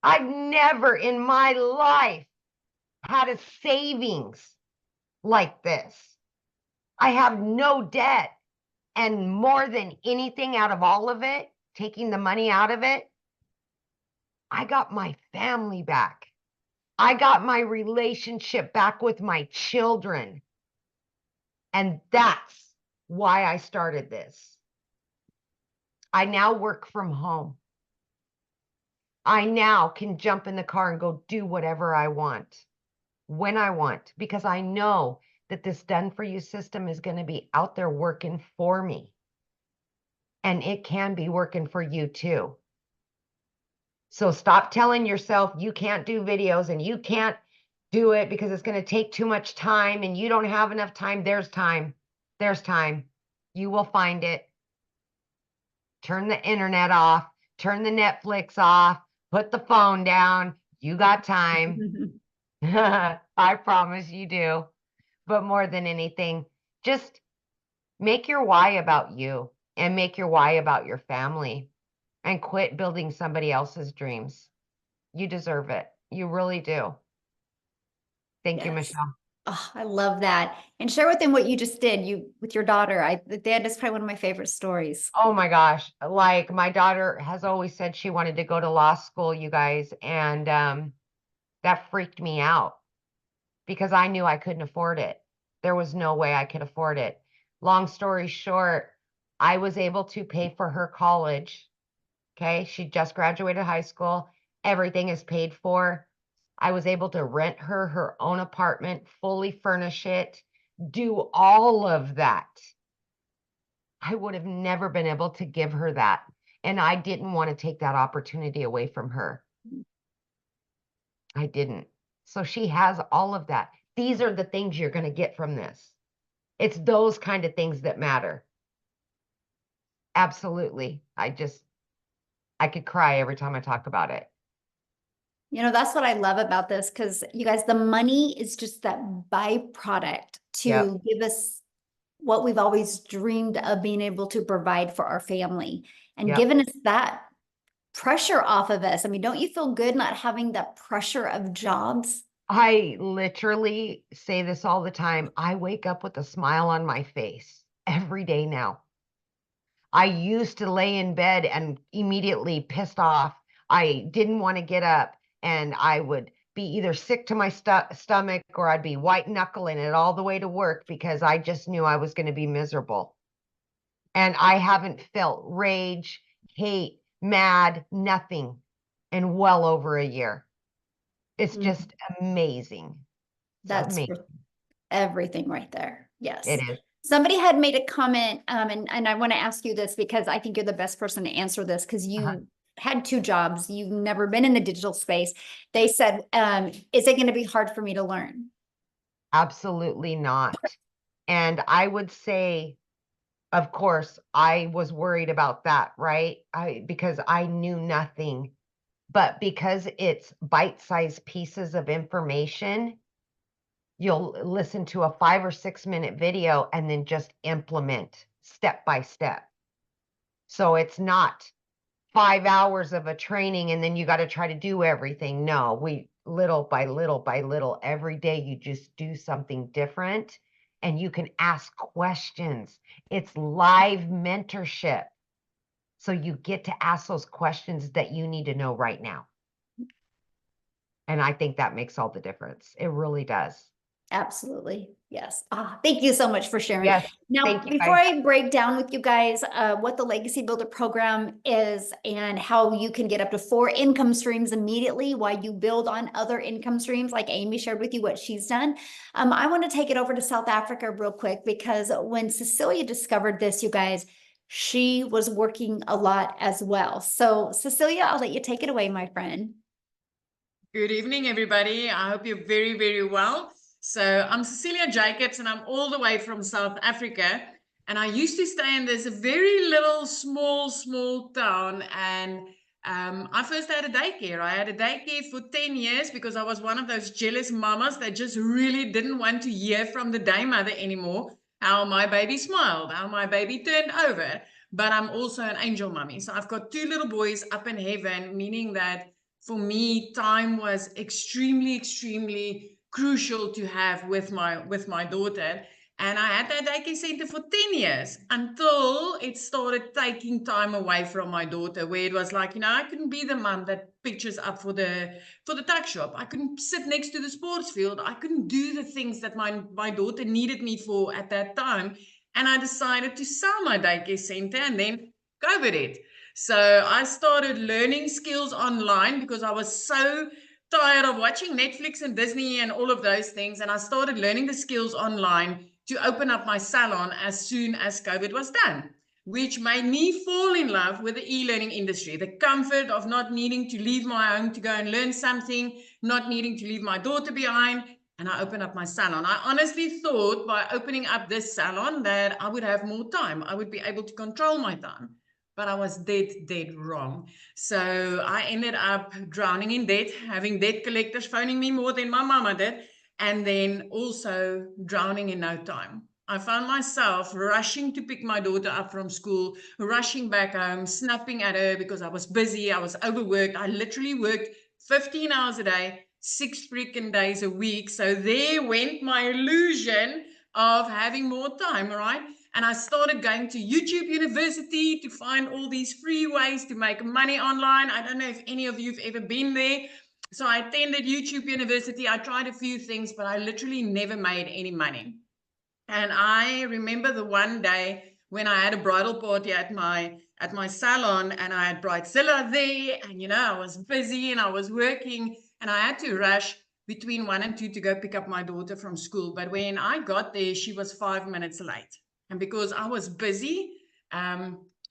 I've never in my life had a savings like this. I have no debt. And more than anything out of all of it, taking the money out of it, I got my family back. I got my relationship back with my children. And that's why I started this. I now work from home. I now can jump in the car and go do whatever I want, when I want, because I know that this done for you system is going to be out there working for me. And it can be working for you too. So stop telling yourself you can't do videos and you can't do it because it's going to take too much time and you don't have enough time. There's time. There's time. You will find it. Turn the internet off, turn the Netflix off, put the phone down. You got time. I promise you do. But more than anything, just make your why about you and make your why about your family and quit building somebody else's dreams. You deserve it. You really do. Thank you, Yes. Michelle. Oh, I love that. And share with them what you just did with your daughter. That is probably one of my favorite stories. Oh my gosh. Like my daughter has always said she wanted to go to law school, you guys, and that freaked me out because I knew I couldn't afford it. There was no way I could afford it. Long story short, I was able to pay for her college. Okay. She just graduated high school. Everything is paid for. I was able to rent her her own apartment, fully furnish it, do all of that. I would have never been able to give her that. And I didn't want to take that opportunity away from her. I didn't. So she has all of that. These are the things you're going to get from this. It's those kind of things that matter. Absolutely. I could cry every time I talk about it. You know, that's what I love about this because you guys, the money is just that byproduct to Yep. give us what we've always dreamed of being able to provide for our family and Yep. giving us that pressure off of us. I mean, don't you feel good not having that pressure of jobs? I literally say this all the time. I wake up with a smile on my face every day now. I used to lay in bed and immediately pissed off. I didn't want to get up and I would be either sick to my stomach or I'd be white knuckling it all the way to work because I just knew I was going to be miserable. And I haven't felt rage, hate, mad, nothing in well over a year. It's just amazing. That's Amazing. worth everything right there. Yes. It is. Somebody had made a comment, and I want to ask you this because I think you're the best person to answer this because you had 2 jobs. You've never been in the digital space. They said, is it going to be hard for me to learn? Absolutely not. And I would say, of course, I was worried about that, right? Because I knew nothing. But because it's bite-sized pieces of information, you'll listen to a 5 or 6 minute video and then just implement step by step. So it's not 5 hours of a training and then you got to try to do everything. No, we little by little by little, every day you just do something different and you can ask questions. It's live mentorship. So you get to ask those questions that you need to know right now. And I think that makes all the difference. It really does. Absolutely. Yes. Thank you so much for sharing. Yes. Now, Thank you, before guys. I break down with you guys what the Legacy Builder program is and how you can get up to 4 income streams immediately while you build on other income streams, like Amy shared with you what she's done, I want to take it over to South Africa real quick because when Cecilia discovered this, you guys, she was working a lot as well. So Cecilia, I'll let you take it away, my friend. Good evening, everybody. I hope you're very, very well. So I'm Cecilia Jacobs, and I'm all the way from South Africa. And I used to stay in this very little, small town. And I first had a daycare. I had a daycare for 10 years because I was one of those jealous mamas that just really didn't want to hear from the day mother anymore how my baby smiled, how my baby turned over. But I'm also an angel mummy. So I've got 2 little boys up in heaven, meaning that for me, time was extremely crucial to have with my daughter. And I had that daycare center for 10 years until it started taking time away from my daughter, where it was like, I couldn't be the mom that pictures up for the tuck shop. I couldn't sit next to the sports field. I couldn't do the things that my daughter needed me for at that time. And I decided to sell my daycare center and then COVID hit. So I started learning skills online because I was so tired of watching Netflix and Disney and all of those things. And I started learning the skills online to open up my salon as soon as COVID was done. which made me fall in love with the e-learning industry, the comfort of not needing to leave my home to go and learn something, not needing to leave my daughter behind. And I opened up my salon. I honestly thought by opening up this salon that I would have more time. I would be able to control my time. But I was dead wrong. So I ended up drowning in debt, having debt collectors phoning me more than my mama did, and then also drowning in no time. I found myself rushing to pick my daughter up from school, rushing back home, snapping at her because I was busy, I was overworked. I literally worked 15 hours a day, 6 freaking days a week. So there went my illusion of having more time, right? And I started going to YouTube University to find all these free ways to make money online. I don't know if any of you have ever been there. So I attended YouTube University. I tried a few things, but I literally never made any money. And I remember the one day when I had a bridal party at my salon, and I had Bridezilla there, and I was busy and I was working, and I had to rush between 1 and 2 to go pick up my daughter from school. But when I got there, she was 5 minutes late. And because I was busy,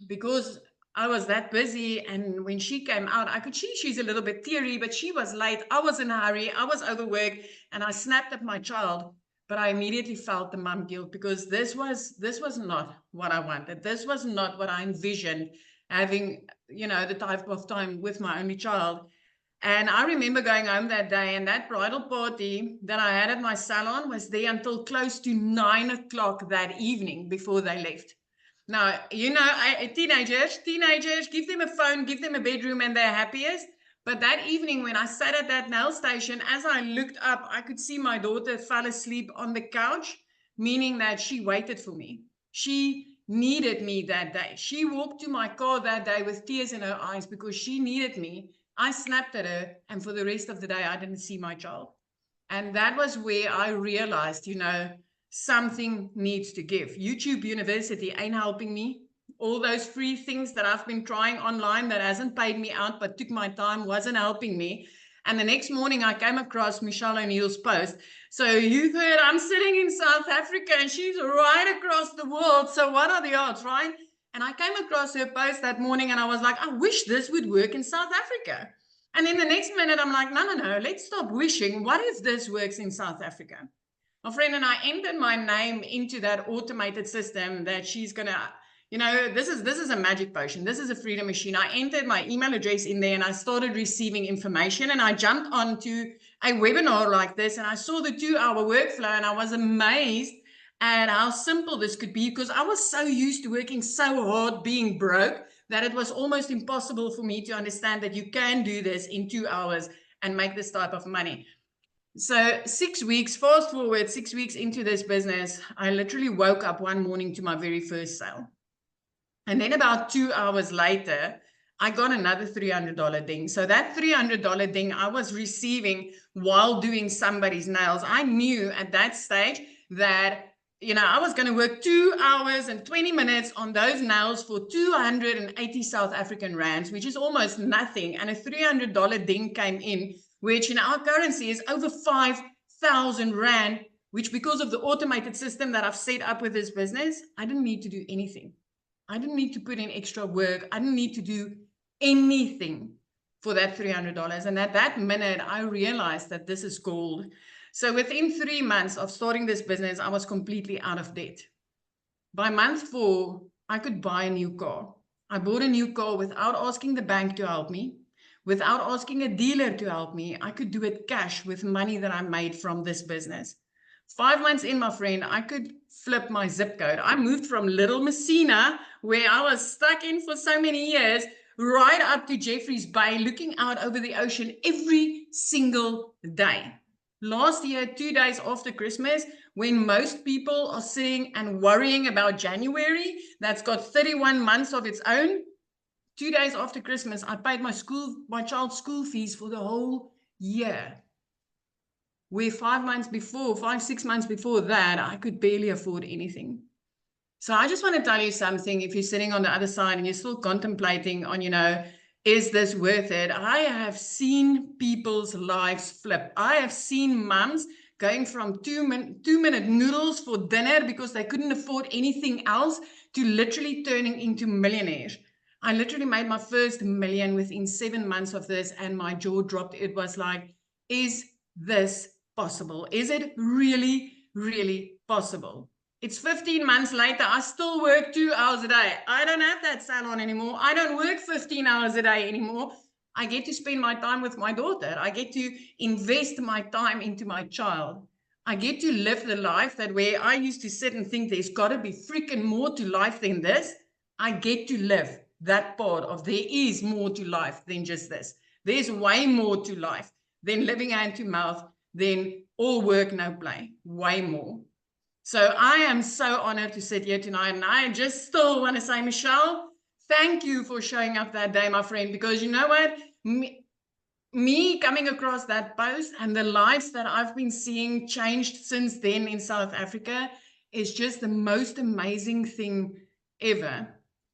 because I was that busy, and when she came out, I could see she's a little bit teary, but she was late. I was in a hurry. I was overworked, and I snapped at my child. But I immediately felt the mom guilt, because this was not what I wanted. This was not what I envisioned, having, the type of time with my only child. And I remember going home that day, and that bridal party that I had at my salon was there until close to 9 o'clock that evening before they left. Now, teenagers, give them a phone, give them a bedroom, and they're happiest. But that evening, when I sat at that nail station, as I looked up, I could see my daughter fell asleep on the couch, meaning that she waited for me. She needed me that day. She walked to my car that day with tears in her eyes because she needed me. I snapped at her, and for the rest of the day, I didn't see my child. And that was where I realized, something needs to give. YouTube University ain't helping me. All those free things that I've been trying online that hasn't paid me out but took my time wasn't helping me. And the next morning I came across Michelle O'Neill's post. So you've heard I'm sitting in South Africa and she's right across the world. So what are the odds, right? And I came across her post that morning and I was like, I wish this would work in South Africa. And then the next minute I'm like, no, let's stop wishing. What if this works in South Africa? My friend and I entered my name into that automated system that she's going to, this is a magic potion. This is a freedom machine. I entered my email address in there and I started receiving information, and I jumped onto a webinar like this and I saw the 2-hour workflow, and I was amazed at how simple this could be, because I was so used to working so hard being broke that it was almost impossible for me to understand that you can do this in 2 hours and make this type of money. So 6 weeks, fast forward 6 weeks into this business, I literally woke up one morning to my very first sale. And then about 2 hours later, I got another $300 ding. So that $300 ding I was receiving while doing somebody's nails. I knew at that stage that, I was going to work 2 hours and 20 minutes on those nails for 280 South African rands, which is almost nothing. And a $300 ding came in, which in our currency is over 5,000 rand, which, because of the automated system that I've set up with this business, I didn't need to do anything. I didn't need to put in extra work. I didn't need to do anything for that $300. And at that minute, I realized that this is gold. So within 3 months of starting this business, I was completely out of debt. By month 4, I could buy a new car. I bought a new car without asking the bank to help me, without asking a dealer to help me. I could do it cash with money that I made from this business. 5 months in, my friend, I could flip my zip code. I moved from Little Messina, where I was stuck in for so many years, right up to Jeffreys Bay, looking out over the ocean every single day. Last year, 2 days after Christmas, when most people are sitting and worrying about January, that's got 31 months of its own, 2 days after Christmas, I paid my child's school fees for the whole year. Where 6 months before that, I could barely afford anything. So I just want to tell you something. If you're sitting on the other side and you're still contemplating on, is this worth it? I have seen people's lives flip. I have seen moms going from 2-minute noodles for dinner because they couldn't afford anything else to literally turning into millionaires. I literally made my first million within 7 months of this, and my jaw dropped. It was like, is this possible? Is it really, really possible? It's 15 months later. I still work 2 hours a day. I don't have that salon anymore. I don't work 15 hours a day anymore. I get to spend my time with my daughter. I get to invest my time into my child. I get to live the life that where I used to sit and think there's got to be freaking more to life than this. I get to live that part of there is more to life than just this. There's way more to life than living hand to mouth, than all work, no play. Way more. So I am so honored to sit here tonight. And I just still want to say, Michelle, thank you for showing up that day, my friend, because you know what? Me coming across that post and the lives that I've been seeing changed since then in South Africa is just the most amazing thing ever.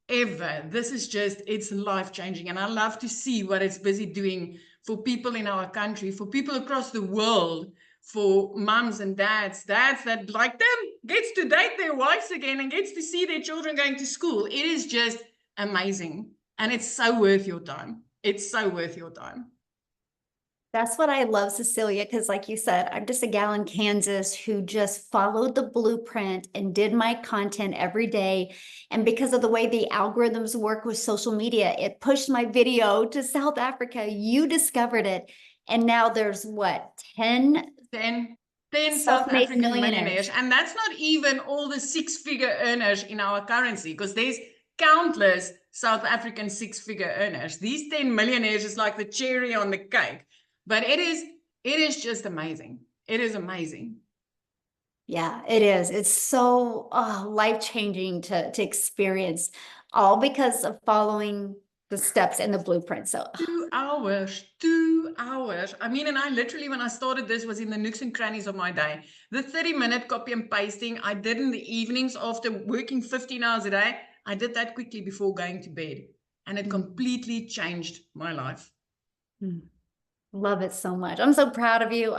Ever. This is just, it's life-changing. And I love to see what it's busy doing for people in our country, for people across the world, for mums and dads that like them gets to date their wives again and gets to see their children going to school. It is just amazing. And it's so worth your time. It's so worth your time. That's what I love, Cecilia, because like you said, I'm just a gal in Kansas who just followed the blueprint and did my content every day. And because of the way the algorithms work with social media, it pushed my video to South Africa. You discovered it. And now there's what, 10 South self-made African millionaires. millionaires. And that's not even all the six-figure earners in our currency, because there's countless South African six-figure earners. These 10 millionaires is like the cherry on the cake. But it is just amazing. It is amazing. Yeah, it is. It's so life-changing to experience, all because of following the steps in the blueprint. So 2 hours, 2 hours. I mean, and I literally, when I started this, was in the nooks and crannies of my day. The 30-minute copy and pasting I did in the evenings after working 15 hours a day. I did that quickly before going to bed. And it completely changed my life. love it so much. I'm so proud of you.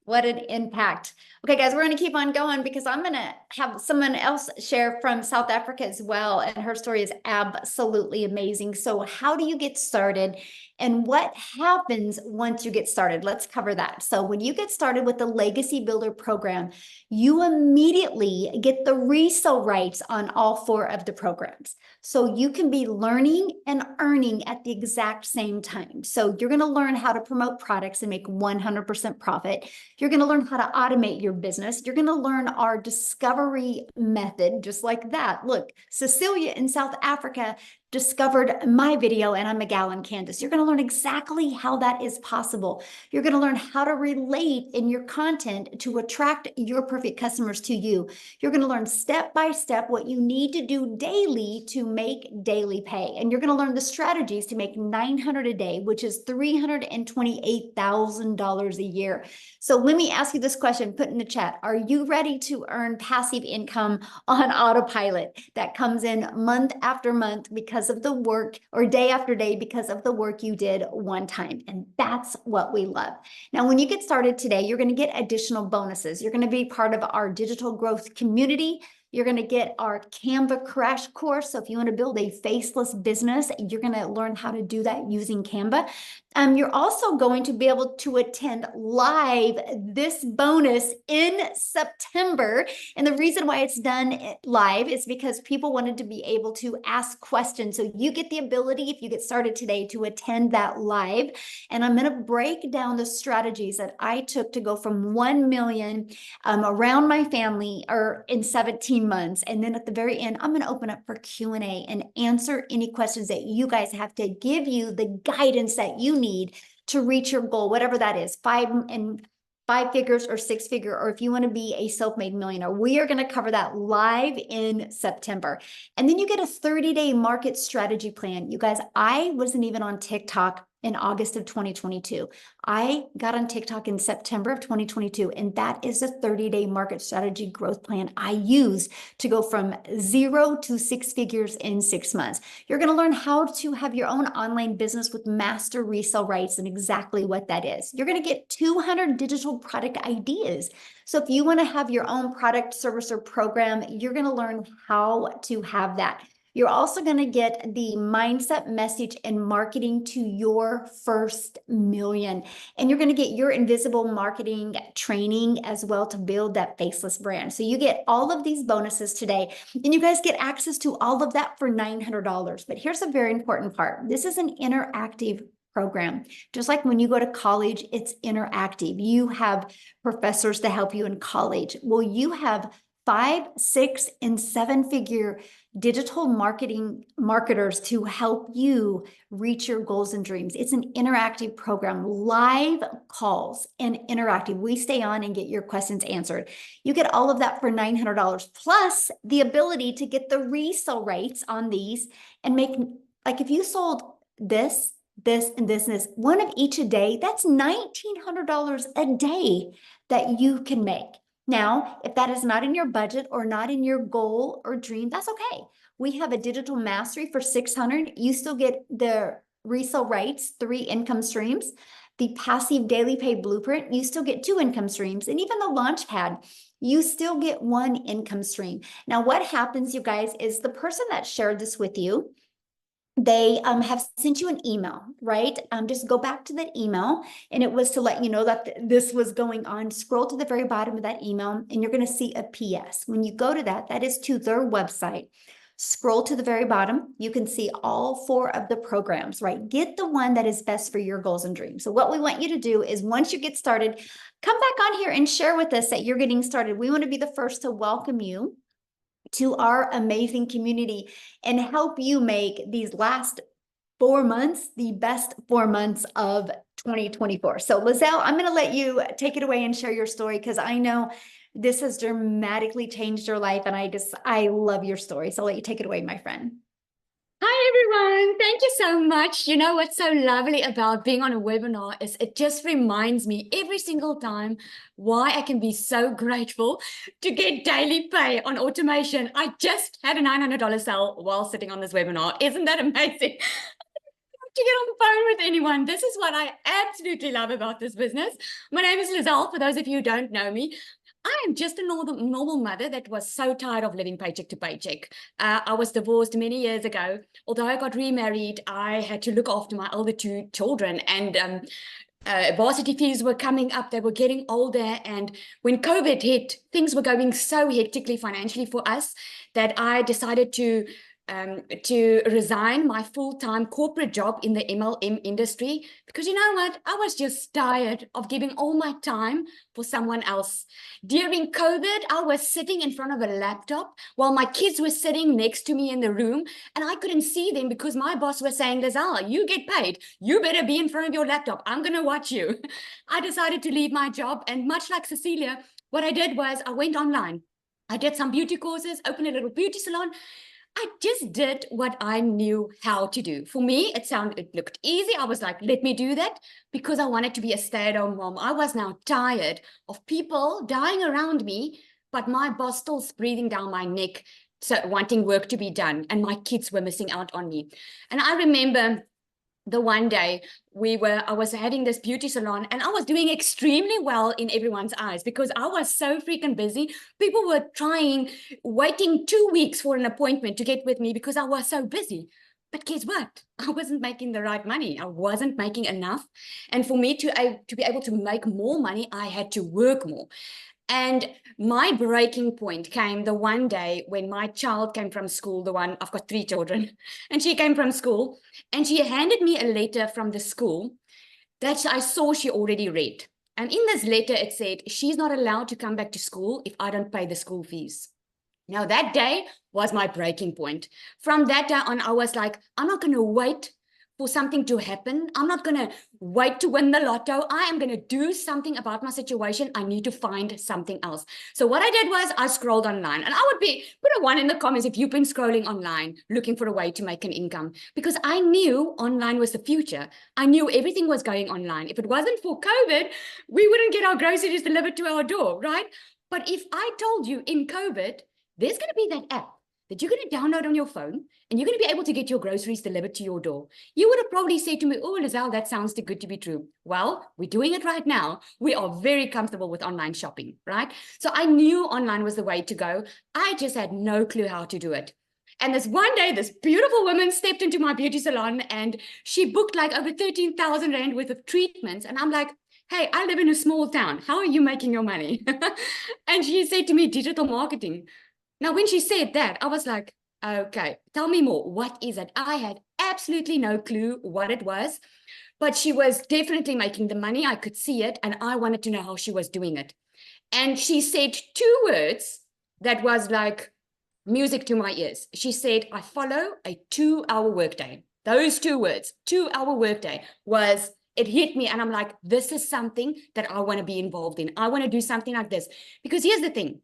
What an impact. Okay, guys, we're going to keep on going because I'm going to have someone else share from South Africa as well. And her story is absolutely amazing. So how do you get started? And what happens once you get started? Let's cover that. So when you get started with the Legacy Builder program, you immediately get the resale rights on all 4 of the programs. So you can be learning and earning at the exact same time. So you're going to learn how to promote products and make 100% profit. You're going to learn how to automate your business. You're going to learn our discovery method, just like that. Look, Cecilia in South Africa discovered my video and I'm a gal in Kansas. You're going to learn exactly how that is possible. You're going to learn how to relate in your content to attract your perfect customers to you. You're going to learn step by step what you need to do daily to make daily pay. And you're going to learn the strategies to make $900 a day, which is $328,000 a year. So let me ask you this question, put in the chat. Are you ready to earn passive income on autopilot that comes in month after month because of the work, or day after day because of the work you did one time? And that's what we love. Now, when you get started today, you're going to get additional bonuses. You're going to be part of our digital growth community. You're going to get our Canva crash course. So if you want to build a faceless business, you're going to learn how to do that using Canva. You're also going to be able to attend live this bonus in September. And the reason why it's done live is because people wanted to be able to ask questions. So you get the ability, if you get started today, to attend that live. And I'm going to break down the strategies that I took to go from 1 million around my family or in 17 months. And then at the very end, I'm going to open up for Q&A and answer any questions that you guys have to give you the guidance that you need to reach your goal, whatever that is, 5 figures or 6 figure, or if you want to be a self-made millionaire. We are going to cover that live in September. And then you get a 30-day market strategy plan. You guys, I wasn't even on TikTok in August of 2022. I got on TikTok in September of 2022, and that is the 30-day market strategy growth plan I use to go from 0 to 6 figures in 6 months. You're going to learn how to have your own online business with master resale rights and exactly what that is. You're going to get 200 digital product ideas. So if you want to have your own product, service, or program, you're going to learn how to have that. You're also going to get the mindset, message, and marketing to your first million. And you're going to get your invisible marketing training as well to build that faceless brand. So you get all of these bonuses today, and you guys get access to all of that for $900. But here's a very important part. This is an interactive program. Just like when you go to college, it's interactive. You have professors to help you in college. Well, you have 5, 6, and 7-figure digital marketers to help you reach your goals and dreams. It's an interactive program, live calls and interactive. We stay on and get your questions answered. You get all of that for $900, plus the ability to get the resale rates on these and make, like if you sold this, and this, one of each a day, that's $1,900 a day that you can make. Now, if that is not in your budget or not in your goal or dream, that's okay. We have a digital mastery for $600. You still get the resale rights, 3 income streams. The passive daily pay blueprint, you still get 2 income streams. And even the launch pad, you still get 1 income stream. Now, what happens, you guys, is the person that shared this with you, they have sent you an email, right? Just go back to that email, and it was to let you know that this was going on. Scroll to the very bottom of that email, and you're going to see a PS. When you go to that, that is to their website. Scroll to the very bottom. You can see all 4 of the programs, right? Get the one that is best for your goals and dreams. So what we want you to do is once you get started, come back on here and share with us that you're getting started. We want to be the first to welcome you to our amazing community and help you make these last 4 months the best 4 months of 2024. So Lizelle, I'm going to let you take it away and share your story, because I know this has dramatically changed your life, and I love your story. So I'll let you take it away, my friend. Hi, everyone. Thank you so much. You know what's so lovely about being on a webinar is it just reminds me every single time why I can be so grateful to get daily pay on automation. I just had a $900 sale while sitting on this webinar. Isn't that amazing? To get on the phone with anyone. This is what I absolutely love about this business. My name is Lizelle, for those of you who don't know me. I am just a normal mother that was so tired of living paycheck to paycheck. I was divorced many years ago. Although I got remarried, I had to look after my older 2 children, and varsity fees were coming up. They were getting older, and when COVID hit, things were going so hectically financially for us that I decided to resign my full-time corporate job in the MLM industry, because you know what? I was just tired of giving all my time for someone else. During COVID, I was sitting in front of a laptop while my kids were sitting next to me in the room, and I couldn't see them because my boss was saying, Lizelle, you get paid. You better be in front of your laptop. I'm going to watch you. I decided to leave my job, and much like Cecilia, what I did was I went online. I did some beauty courses, opened a little beauty salon. I just did what I knew how to do. For me, it looked easy. I was like, let me do that, because I wanted to be a stay-at-home mom. I was now tired of people dying around me, but my boss still breathing down my neck, so wanting work to be done, and my kids were missing out on me. And I remember the one day I was having this beauty salon, and I was doing extremely well in everyone's eyes because I was so freaking busy. People were waiting 2 weeks for an appointment to get with me because I was so busy. But guess what? I wasn't making the right money. I wasn't making enough. And for me to be able to make more money, I had to work more. And my breaking point came the one day when my child came from school, I've got 3 children, and she came from school, and she handed me a letter from the school that I saw she already read. And in this letter, it said, she's not allowed to come back to school if I don't pay the school fees. Now, that day was my breaking point. From that day on, I was like, I'm not going to wait for something to happen. I'm not going to wait to win the lotto. I am going to do something about my situation. I need to find something else. So what I did was I scrolled online, and I would put a 1 in the comments if you've been scrolling online looking for a way to make an income, because I knew online was the future. I knew everything was going online. If it wasn't for COVID, we wouldn't get our groceries delivered to our door, right? But if I told you in COVID, there's going to be that app that you're going to download on your phone, and you're going to be able to get your groceries delivered to your door, you would have probably said to me, oh, Lizelle, that sounds too good to be true. Well, we're doing it right now. We are very comfortable with online shopping, right? So I knew online was the way to go. I just had no clue how to do it. And this one day, this beautiful woman stepped into my beauty salon, and she booked like over 13,000 Rand worth of treatments. And I'm like, hey, I live in a small town. How are you making your money? And she said to me, digital marketing. Now, when she said that, I was like, okay, tell me more. What is it? I had absolutely no clue what it was, but she was definitely making the money. I could see it, and I wanted to know how she was doing it. And she said 2 words that was like music to my ears. She said, I follow a 2-hour workday. Those 2 words, 2-hour workday, was, it hit me. And I'm like, this is something that I want to be involved in. I want to do something like this. Because here's the thing,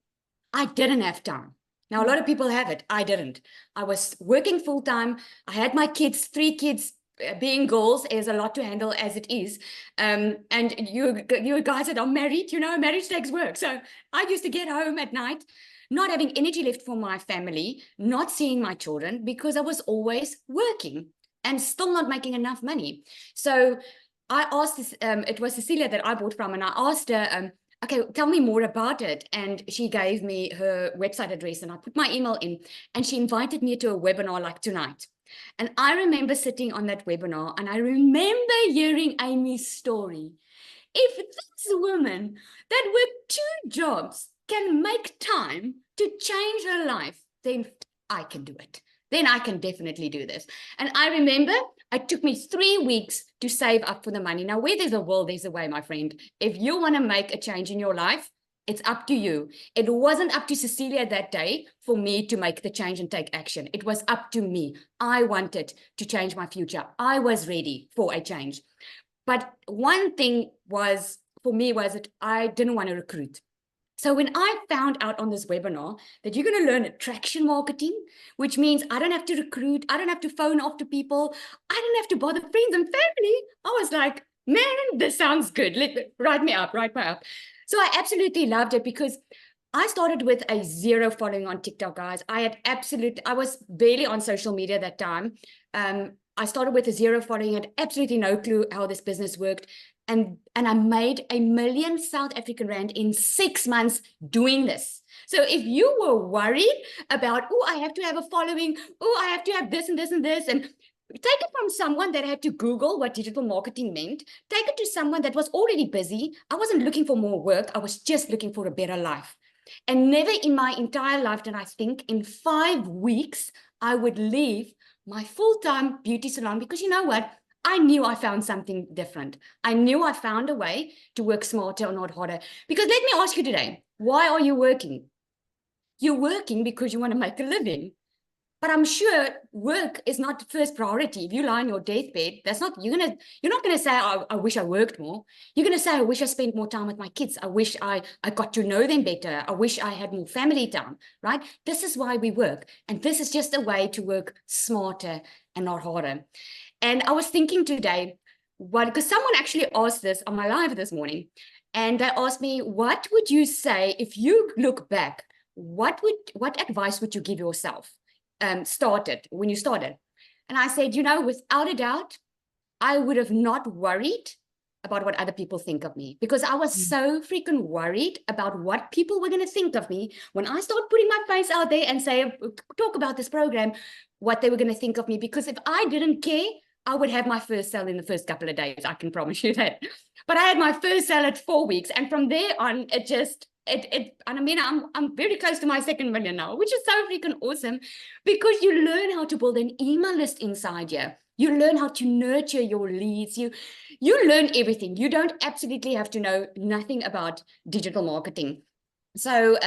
I didn't have time. Now, a lot of people have it. I didn't. I was working full time. I had my kids, 3 kids. Being girls is a lot to handle as it is. And you guys that are married, you know, marriage takes work. So I used to get home at night, not having energy left for my family, not seeing my children, because I was always working and still not making enough money. So I asked this, it was Cecilia that I bought from, and I asked her, okay, tell me more about it. And she gave me her website address, and I put my email in, and she invited me to a webinar like tonight. And I remember sitting on that webinar, and I remember hearing Amy's story. If this woman that worked 2 jobs can make time to change her life, then I can do it. Then I can definitely do this. And I remember it took me 3 weeks to save up for the money. Now, where there's a will, there's a way, my friend. If you want to make a change in your life, it's up to you. It wasn't up to Cecilia that day for me to make the change and take action. It was up to me. I wanted to change my future. I was ready for a change. But one thing was, for me, was that I didn't want to recruit. So when I found out on this webinar that you're going to learn attraction marketing, which means I don't have to recruit, I don't have to phone after people, I don't have to bother friends and family, I was like, man, this sounds good. Write me up. So I absolutely loved it, because I started with a 0 following on TikTok, guys. I was barely on social media that time. I started with a 0 following, had absolutely no clue how this business worked. And I made 1 million South African Rand in 6 months doing this. So if you were worried about, oh, I have to have a following, oh, I have to have this and this and this, and take it from someone that had to Google what digital marketing meant, take it to someone that was already busy. I wasn't looking for more work. I was just looking for a better life. And never in my entire life did I think in 5 weeks I would leave my full-time beauty salon, because you know what? I knew I found something different. I knew I found a way to work smarter or not harder. Because let me ask you today, why are you working? You're working because you want to make a living. But I'm sure work is not the first priority. If you lie on your deathbed, you're not gonna say, I wish I worked more. You're gonna say, I wish I spent more time with my kids. I wish I got to know them better. I wish I had more family time, right? This is why we work. And this is just a way to work smarter and not harder. And I was thinking today, because someone actually asked this on my live this morning, and they asked me, what would you say if you look back? What advice would you give yourself when you started? And I said, without a doubt, I would have not worried about what other people think of me, because I was so freaking worried about what people were going to think of me when I started putting my face out there and talk about this program, what they were going to think of me. Because if I didn't care, I would have my first sale in the first couple of days. I can promise you that. But I had my first sale at 4 weeks. And from there on, I'm very close to my 2nd million now, which is so freaking awesome, because you learn how to build an email list inside you. You learn how to nurture your leads. You learn everything. You don't absolutely have to know nothing about digital marketing. So,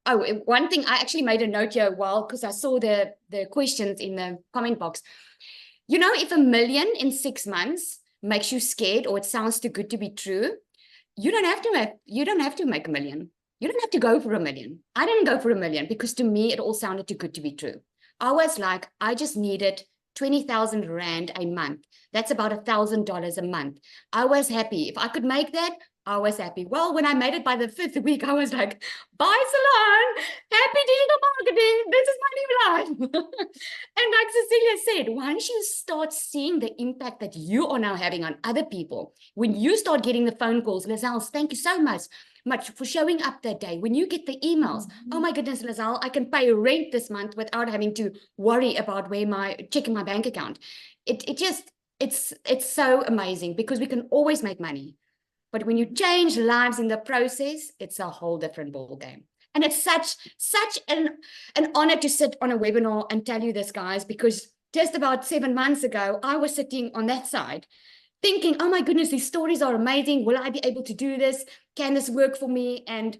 Oh, one thing, I actually made a note here because I saw the questions in the comment box. You know, if 1 million in 6 months makes you scared or it sounds too good to be true, you don't have to make 1 million. You don't have to go for 1 million. I didn't go for 1 million because to me, it all sounded too good to be true. I was like, I just needed 20,000 Rand a month. That's about $1,000 a month. I was happy. If I could make that, I was happy. Well, when I made it by the 5th week, I was like, bye, salon. Happy digital marketing. This is my new life. And like Cecilia said, once you start seeing the impact that you are now having on other people, when you start getting the phone calls, Lizelle, thank you so much for showing up that day. When you get the emails, oh my goodness, Lizelle, I can pay rent this month without having to worry about checking my bank account. It's so amazing because we can always make money. But when you change lives in the process, it's a whole different ball game. And it's such an honor to sit on a webinar and tell you this, guys, because just about 7 months ago, I was sitting on that side thinking, oh my goodness, these stories are amazing. Will I be able to do this? Can this work for me? And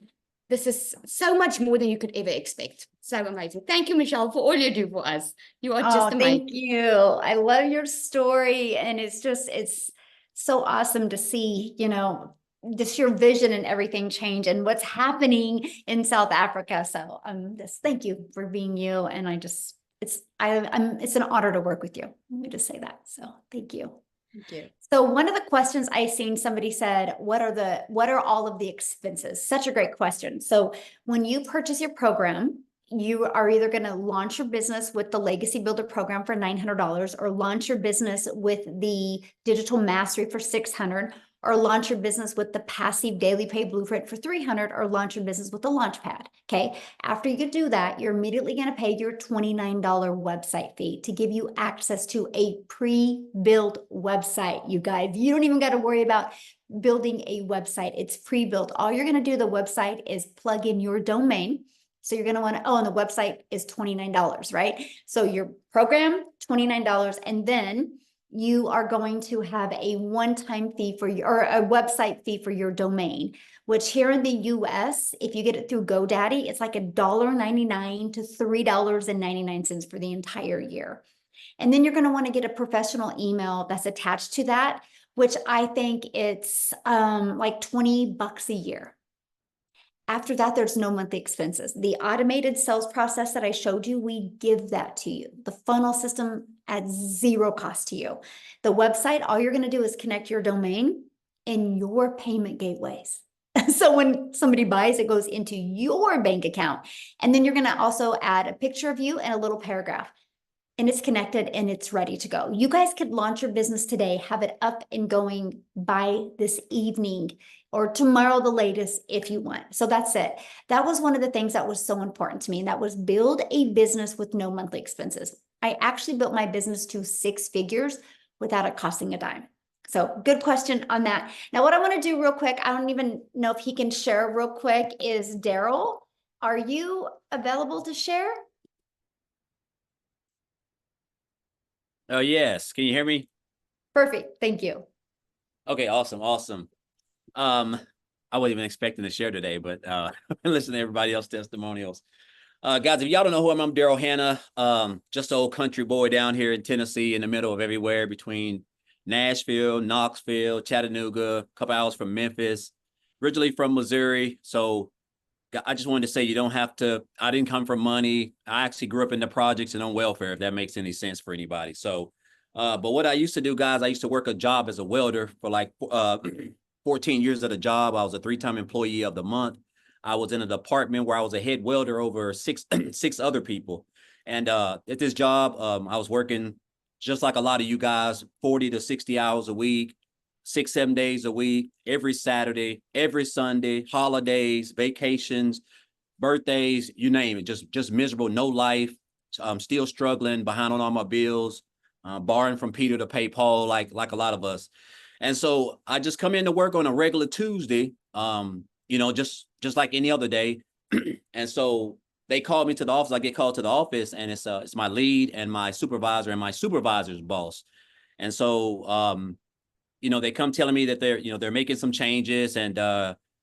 this is so much more than you could ever expect. So amazing. Thank you, Michelle, for all you do for us. You are just amazing. Thank you. I love your story. And it's so awesome to see, just your vision and everything change and what's happening in South Africa. So just thank you for being you. And it's an honor to work with you. Let me just say that. So thank you. Thank you. So one of the questions I seen, somebody said, what are all of the expenses? Such a great question. So when you purchase your program, you are either going to launch your business with the Legacy Builder program for $900 or launch your business with the Digital Mastery for $600 or launch your business with the Passive Daily Pay Blueprint for $300 or launch your business with the Launchpad. Okay. After you do that, you're immediately going to pay your $29 website fee to give you access to a pre-built website. You guys, you don't even got to worry about building a website. It's pre-built. All you're going to do, the website is plug in your domain. So you're going to want to, and the website is $29, right? So your program, $29. And then you are going to have a one-time fee or a website fee for your domain, which here in the US, if you get it through GoDaddy, it's like $1.99 to $3.99 for the entire year. And then you're going to want to get a professional email that's attached to that, which I think it's like $20 a year. After that, there's no monthly expenses. The automated sales process that I showed you, we give that to you. The funnel system at zero cost to you. The website, all you're going to do is connect your domain and your payment gateways. So when somebody buys, it goes into your bank account. And then you're going to also add a picture of you and a little paragraph. And it's connected and it's ready to go. You guys could launch your business today, have it up and going by this evening or tomorrow the latest if you want. So that's it. That was one of the things that was so important to me. And that was build a business with no monthly expenses. I actually built my business to 6 figures without it costing a dime. So good question on that. Now, what I want to do real quick, I don't even know if he can share real quick, is Daryl, are you available to share? Oh, yes. Can you hear me? Perfect. Thank you. Okay, awesome. I wasn't even expecting to share today, but listen to everybody else's testimonials. Guys, if y'all don't know who I'm Daryl Hanna, just an old country boy down here in Tennessee in the middle of everywhere between Nashville, Knoxville, Chattanooga, a couple hours from Memphis, originally from Missouri. So I just wanted to say you don't have to, I didn't come from money. I actually grew up in the projects and on welfare, if that makes any sense for anybody. So, but what I used to do, guys, I used to work a job as a welder for like 14 years at a job. I was a 3-time employee of the month. I was in a department where I was a head welder over six other people. And at this job, I was working just like a lot of you guys, 40 to 60 hours a week, 6-7 days a week, every Saturday, every Sunday, holidays, vacations, birthdays, you name it, just miserable, no life. I'm still struggling, behind on all my bills, borrowing from Peter to pay Paul, like a lot of us. And so I just come into work on a regular Tuesday, just like any other day. And so they called me to the office. I get called to the office, and it's my lead and my supervisor and my supervisor's boss. And so, they come telling me that they're making some changes, and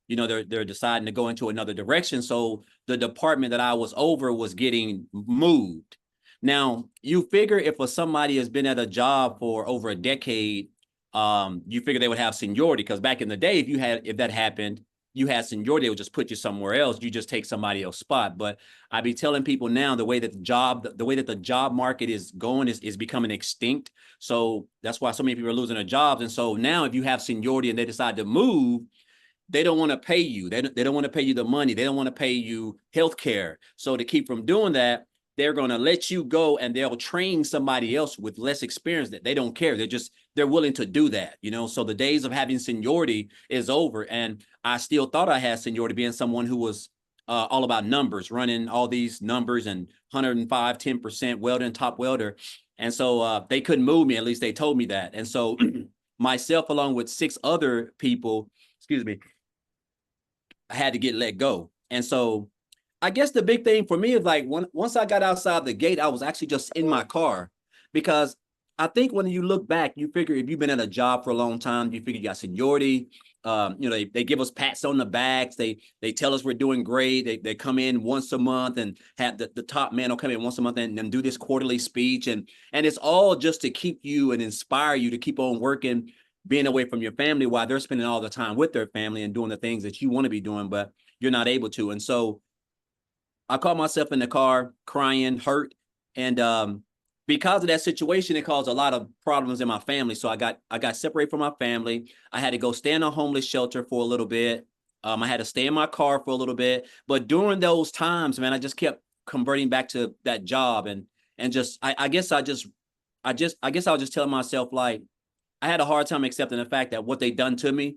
you know, they're deciding to go into another direction. So the department that I was over was getting moved. Now, you figure if somebody has been at a job for over a decade, you figure they would have seniority, because back in the day, if that happened, you had seniority, it would just put you somewhere else. You just take somebody else's spot. But I be telling people now, the way that the job market is going is becoming extinct. So that's why so many people are losing their jobs. And so now if you have seniority and they decide to move, they don't want to pay you. They don't want to pay you the money. They don't want to pay you health care. So to keep from doing that, they're going to let you go and they'll train somebody else with less experience. That they don't care. They're willing to do that, you know. So the days of having seniority is over. And I still thought I had seniority, being someone who was all about numbers, running all these numbers and 105, 10% welder and top welder. And so they couldn't move me. At least they told me that. And so myself, along with 6 other people, excuse me, I had to get let go. And so I guess the big thing for me is like once I got outside the gate, I was actually just in my car, because I think when you look back, you figure if you've been at a job for a long time, you figure you got seniority. You know, they give us pats on the backs. They tell us we're doing great. They come in once a month and have the top man will come in once a month and do this quarterly speech. And it's all just to keep you and inspire you to keep on working, being away from your family while they're spending all the time with their family and doing the things that you want to be doing, but you're not able to. And so I caught myself in the car crying, hurt. And because of that situation, it caused a lot of problems in my family. So I got separated from my family. I had to go stay in a homeless shelter for a little bit. I had to stay in my car for a little bit. But during those times, man, I just kept converting back to that job. And just, I guess I was just telling myself, like, I had a hard time accepting the fact that what they done to me,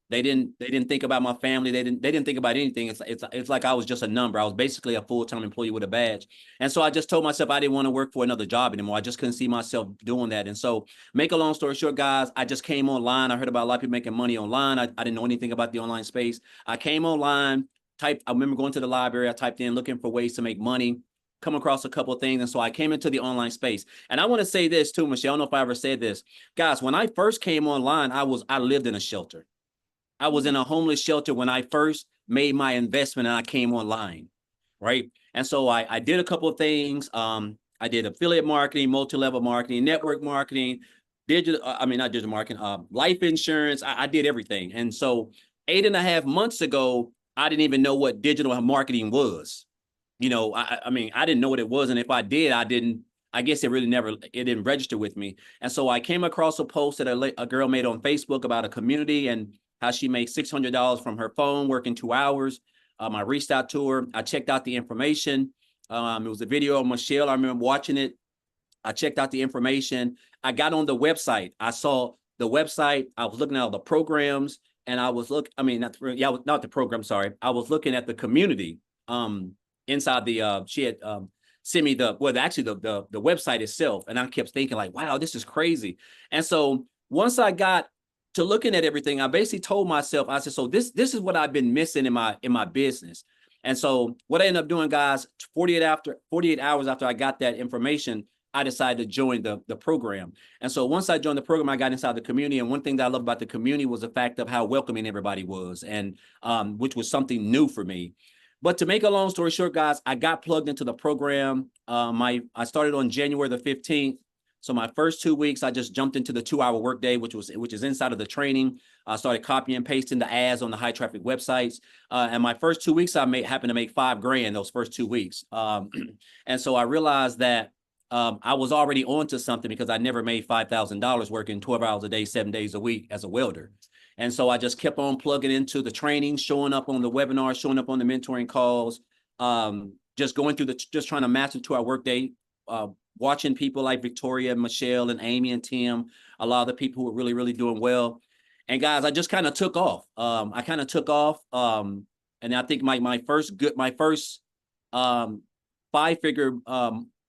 they didn't think about my family. They didn't think about anything. It's like I was just a number. I was basically a full-time employee with a badge. And so I just told myself I didn't want to work for another job anymore. I just couldn't see myself doing that. And so, make a long story short, guys, I just came online. I heard about a lot of people making money online. I didn't know anything about the online space. I came online, I remember going to the library. I typed in looking for ways to make money, come across a couple of things. And so I came into the online space. And I want to say this too, Michelle. I don't know if I ever said this. Guys, when I first came online, I lived in a shelter. I was in a homeless shelter when I first made my investment and I came online, right? And so I did a couple of things. I did affiliate marketing, multi-level marketing, network marketing, not digital marketing, life insurance. I did everything. And so 8.5 months ago, I didn't even know what digital marketing was. You know, I didn't know what it was. And if I did, I guess it didn't register with me. And so I came across a post that a girl made on Facebook about a community and how she made $600 from her phone working 2 hours. I reached out to her. I checked out the information. It was a video of Michelle. I remember watching it. I checked out the information. I got on the website. I saw the website. I was looking at all the programs, and I was not the program. Sorry, I was looking at the community. Inside the she had sent me the website itself, and I kept thinking like, wow, this is crazy. And so once I got to looking at everything, I basically told myself, I said, so this is what I've been missing in my business. And so what I ended up doing, guys, 48 hours after I got that information, I decided to join the program. And so once I joined the program, I got inside the community. And one thing that I love about the community was the fact of how welcoming everybody was, and which was something new for me. But to make a long story short, guys, I got plugged into the program. I started on January the 15th. So my first 2 weeks, I just jumped into the 2-hour workday, which is inside of the training. I started copying and pasting the ads on the high traffic websites. And my first 2 weeks, happened to make $5,000 those first 2 weeks. And so I realized that I was already onto something, because I never made $5,000 working 12 hours a day, 7 days a week as a welder. And so I just kept on plugging into the training, showing up on the webinars, showing up on the mentoring calls, just going through just trying to master 2-hour workday, watching people like Victoria, Michelle, and Amy and Tim, a lot of the people who were really, really doing well. And guys, I just kind of took off. And I think my first 5-figure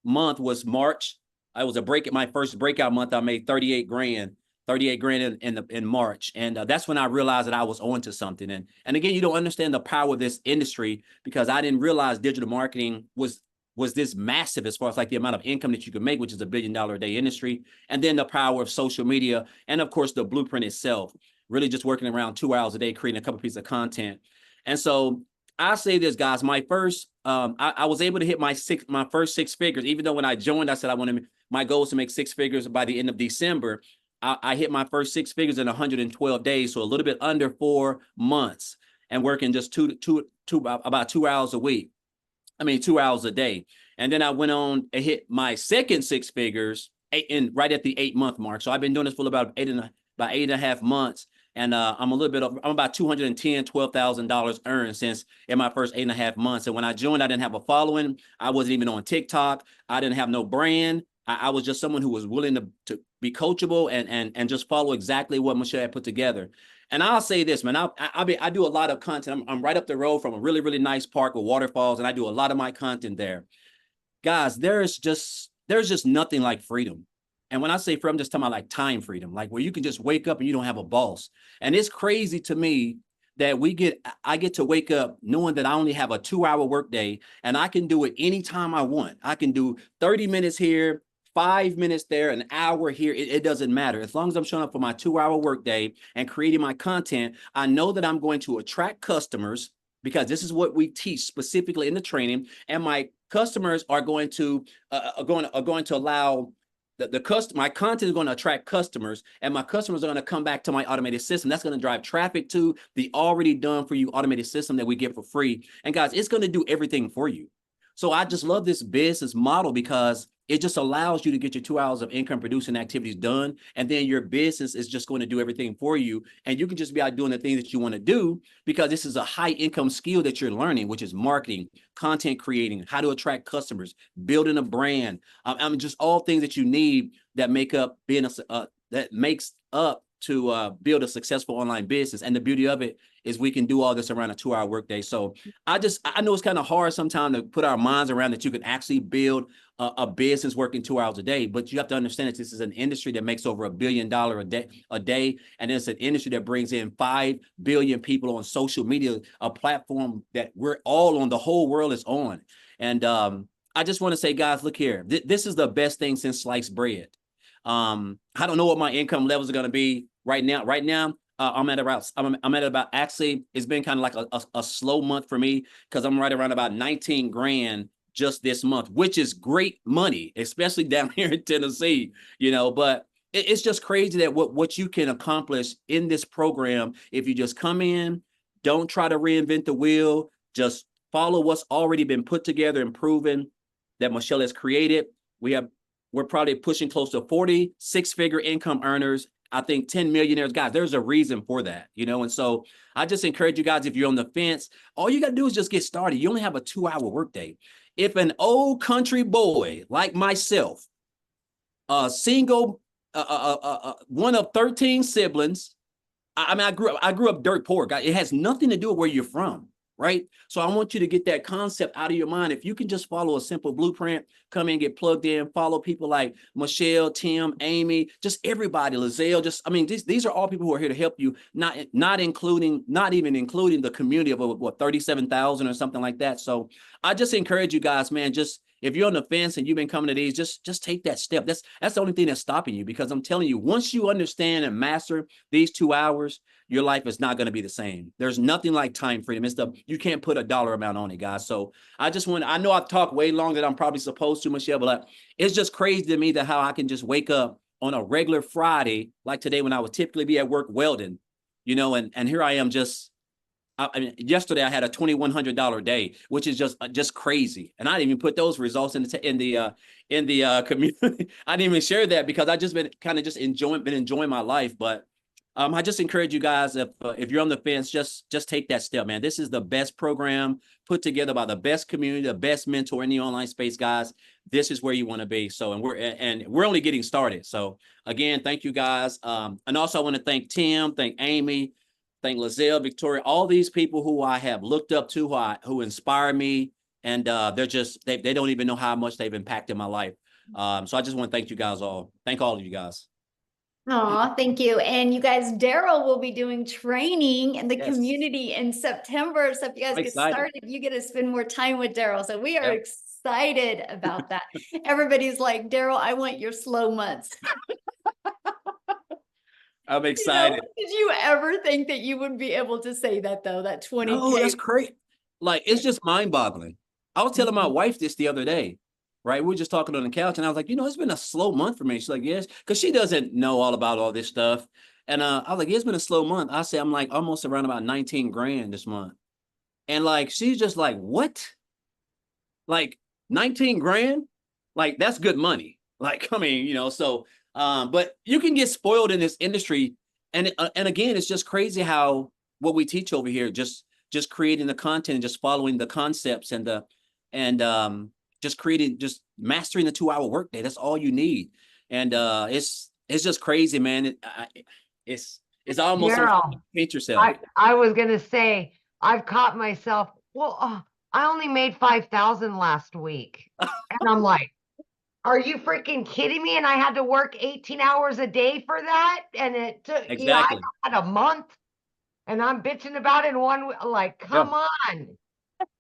month was March. I was my first breakout month. I made $38,000 in March. And that's when I realized that I was onto something. And again, you don't understand the power of this industry, because I didn't realize digital marketing was this massive as far as like the amount of income that you can make, which is $1 billion a day industry. And then the power of social media, and of course the blueprint itself. really just working around 2 hours a day, creating a couple pieces of content. And so I say this, guys, my first, I was able to hit my first 6 figures, even though when I joined, I said my goal is to make 6 figures by the end of December. I hit my first 6 figures in 112 days, so a little bit under 4 months, and working just about 2 hours a week. 2 hours a day. And then I went on and hit my second 6 figures right at the 8-month mark. So I've been doing this for about 8.5 months. And I'm about $12,000 earned since in my first 8.5 months. And when I joined, I didn't have a following. I wasn't even on TikTok. I didn't have no brand. I was just someone who was willing to be coachable and just follow exactly what Michelle had put together. And I'll say this, man, I do a lot of content. I'm right up the road from a really, really nice park with waterfalls, and I do a lot of my content there. Guys, there's just nothing like freedom. And when I say freedom, I'm just talking about like time freedom, like where you can just wake up and you don't have a boss. And it's crazy to me that I get to wake up knowing that I only have a 2-hour workday and I can do it anytime I want. I can do 30 minutes here, 5 minutes there, an hour here. It doesn't matter. As long as I'm showing up for my 2-hour workday and creating my content, I know that I'm going to attract customers because this is what we teach specifically in the training. And my customers are going to allow my content is going to attract customers, and my customers are going to come back to my automated system. That's going to drive traffic to the already done for you automated system that we get for free. And guys, it's going to do everything for you. So I just love this business model because it just allows you to get your 2 hours of income producing activities done. And then your business is just going to do everything for you. And you can just be out doing the things that you want to do because this is a high income skill that you're learning, which is marketing, content creating, how to attract customers, building a brand. Just all things that you need that make up to build a successful online business. And the beauty of it is we can do all this around a 2-hour workday. So I know it's kind of hard sometimes to put our minds around that you can actually build a business working 2 hours a day, but you have to understand that this is an industry that makes over $1 billion a day. And it's an industry that brings in 5 billion people on social media, a platform that we're all on, the whole world is on. And I just want to say, guys, look here, this is the best thing since sliced bread. I don't know what my income levels are going to be right now. I'm at about, actually, it's been kind of like a slow month for me because I'm right around about 19 grand just this month, which is great money, especially down here in Tennessee, but it's just crazy that what you can accomplish in this program if you just come in, don't try to reinvent the wheel, just follow what's already been put together and proven that Michelle has created. We're probably pushing close to 40 6-figure income earners. I think 10 millionaires, guys, there's a reason for that, and so I just encourage you guys, if you're on the fence, all you got to do is just get started. You only have a 2-hour workday. If an old country boy like myself, a single, one of 13 siblings, I grew up dirt poor, guys. It has nothing to do with where you're from, right? So I want you to get that concept out of your mind. If you can just follow a simple blueprint, come in, get plugged in, follow people like Michelle, Tim, Amy, just everybody, Lizelle, these are all people who are here to help you, not even including the community of 37,000 or something like that. So I just encourage you guys, man, if you're on the fence and you've been coming to these, just take that step. That's the only thing that's stopping you, because I'm telling you, once you understand and master these 2 hours, your life is not going to be the same. There's nothing like time freedom. You can't put a dollar amount on it, guys. So I know I've talked way longer than I'm probably supposed to, Michelle, but it's just crazy to me that how I can just wake up on a regular Friday, like today when I would typically be at work welding, and here I am yesterday I had a $2,100 day, which is just crazy. And I didn't even put those results in the community. I didn't even share that because I just been enjoying my life. But I just encourage you guys, if you're on the fence, just take that step, man. This is the best program put together by the best community, the best mentor in the online space, guys. This is where you want to be. So, and we're only getting started. So again, thank you guys. And also I want to thank Tim, thank Amy, thank Lizelle, Victoria, all these people who I have looked up to, who inspire me. And they don't even know how much they've impacted my life. So I just want to thank you guys all. Thank all of you guys. Aw, thank you. And you guys, Daryl will be doing training in the Yes. community in September. So if you guys get started, you get to spend more time with Daryl. So we are excited about that. Everybody's like, Daryl, I want your slow months. I'm You know, excited. did you ever think that you would be able to say that though, that 20K? Oh, that's great. Like, it's just mind-boggling. I was telling my Mhm. wife this the other day, right? We were just talking on the couch, and I was like, it's been a slow month for me. She's like, yes, because she doesn't know all about all this stuff. And I was like, yeah, it's been a slow month. I say I'm like almost around about 19 grand this month. And like, she's just like, what? Like 19 grand? Like, that's good money. Like, I mean, so but you can get spoiled in this industry. And again, it's just crazy how what we teach over here, just creating the content and just following the concepts and just creating, just mastering the 2-hour workday. That's all you need. And it's just crazy, man. It's almost something Daryl, to paint yourself. I was gonna say, I've caught myself, well, I only made 5,000 last week. And I'm like, are you freaking kidding me? And I had to work 18 hours a day for that. And it took, Exactly. I had a month and I'm bitching about it in one, like, Yeah. come on.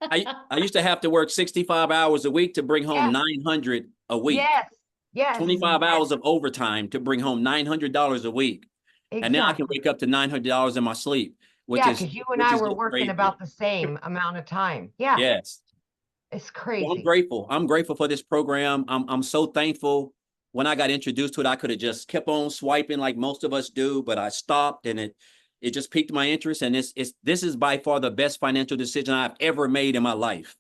I used to have to work 65 hours a week to bring home Yes. 900 a week. Yes. Yes. 25 hours of overtime to bring home $900 a week. And now I can Exactly. wake up to $900 in my sleep, which Yeah, is because you and I were just working crazy. about the same amount of time. Yeah. Yes. It's So crazy. I'm grateful. I'm grateful for this program. I'm so thankful. When I got introduced to it, I could have just kept on swiping like most of us do, but I stopped, and it just piqued my interest. And this is by far the best financial decision I've ever made in my life.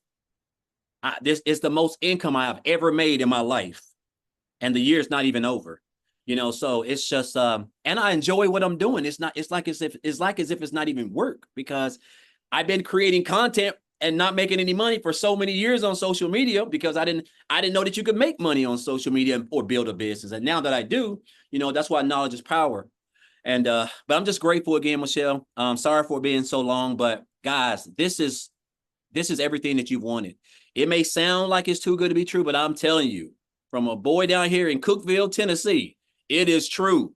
This is the most income I have ever made in my life, and the year's not even over. So it's just and I enjoy what I'm doing. It's like as if it's not even work, because I've been creating content and not making any money for so many years on social media, because I didn't know that you could make money on social media or build a business. And now that I do, that's why knowledge is power. And but I'm just grateful again, Michelle. Sorry for being so long, but guys, this is everything that you've wanted. It may sound like it's too good to be true, but I'm telling you, from a boy down here in Cookeville, Tennessee, it is true.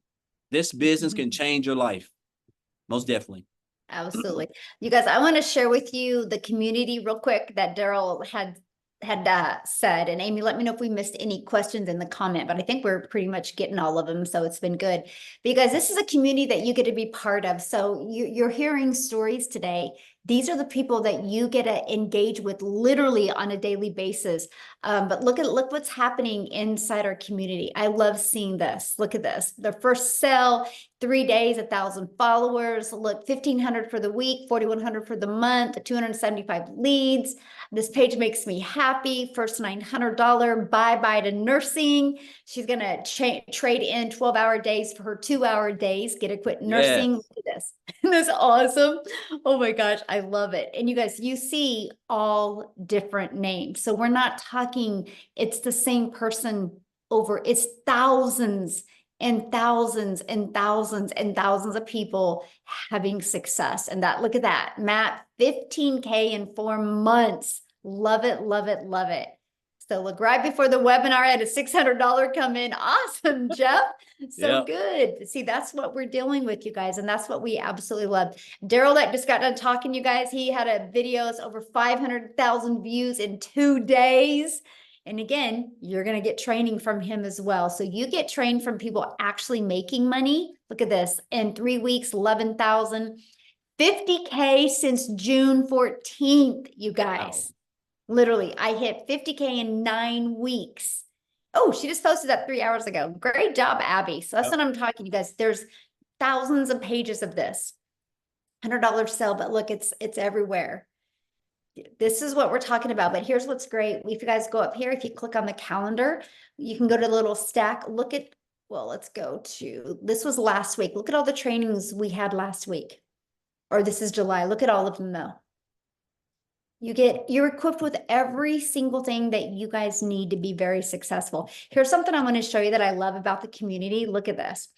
This business can change your life. Most definitely. Absolutely. You guys, I want to share with you the community real quick that Daryl had said. And Amy, let me know if we missed any questions in the comment, but I think we're pretty much getting all of them. So it's been good. But you guys, this is a community that you get to be part of. So you're hearing stories today. These are the people that you get to engage with literally on a daily basis. But look what's happening inside our community. I love seeing this. Look at this. The first sale, 3 days, 1,000 followers. Look, 1,500 for the week, 4,100 for the month, 275 leads. This page makes me happy. First $900 bye-bye to nursing. She's going to trade in 12-hour days for her 2-hour days, get to quit nursing. Yeah. Look at this. Isn't this awesome? Oh my gosh, I love it. And you guys, you see all different names. So we're not talking, it's the same person over, it's thousands and thousands and thousands and thousands of people having success. And that, look at that, Matt, 15K in 4 months. Love it, love it, love it. So look, right before the webinar, I had a $600 come in. Awesome, Jeff. So Yep. good. See, that's what we're dealing with, you guys. And that's what we absolutely love. Daryl that just got done talking, you guys, he had a videos over 500,000 views in 2 days. And again, you're going to get training from him as well. So you get trained from people actually making money. Look at this. In 3 weeks, 11,000, 50K since June 14th, you guys. Literally, I hit 50K in 9 weeks. Oh, she just posted that 3 hours ago. Great job, Abby. So that's what I'm talking, you guys. There's thousands of pages of this. $100 sale, but look, it's everywhere. This is what we're talking about. But here's what's great. If you guys go up here, if you click on the calendar, you can go to the little stack. Look at, well, let's go to, this was last week. Look at all the trainings we had last week. Or this is July. Look at all of them though. You're equipped with every single thing that you guys need to be very successful. Here's something I want to show you that I love about the community. Look at this.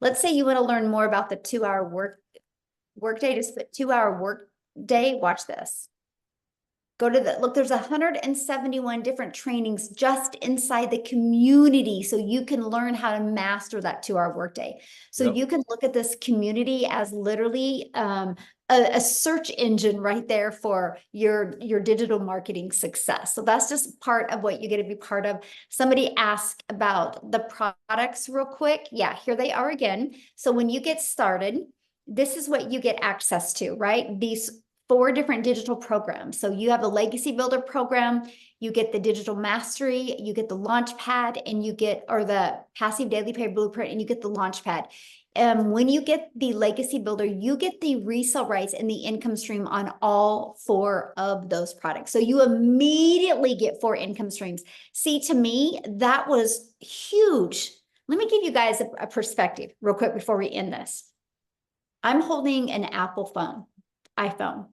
Let's say you want to learn more about the 2-hour work day, just put 2-hour work day. Watch this. Go to the, look, there's 171 different trainings just inside the community. So you can learn how to master that 2-hour workday. So Yep. you can look at this community as literally a search engine right there for your digital marketing success. So that's just part of what you get to be part of. Somebody asked about the products real quick. Yeah, here they are again. So when you get started, this is what you get access to, right? These 4 different digital programs. So you have the Legacy Builder program, you get the Digital Mastery, you get the Launch Pad, and you get, or the Passive Daily Pay Blueprint, and you get the Launch Pad. When you get the Legacy Builder, you get the resale rights and the income stream on all 4 of those products. So you immediately get 4 income streams. See, to me, that was huge. Let me give you guys a perspective real quick before we end this. I'm holding an Apple phone, iPhone.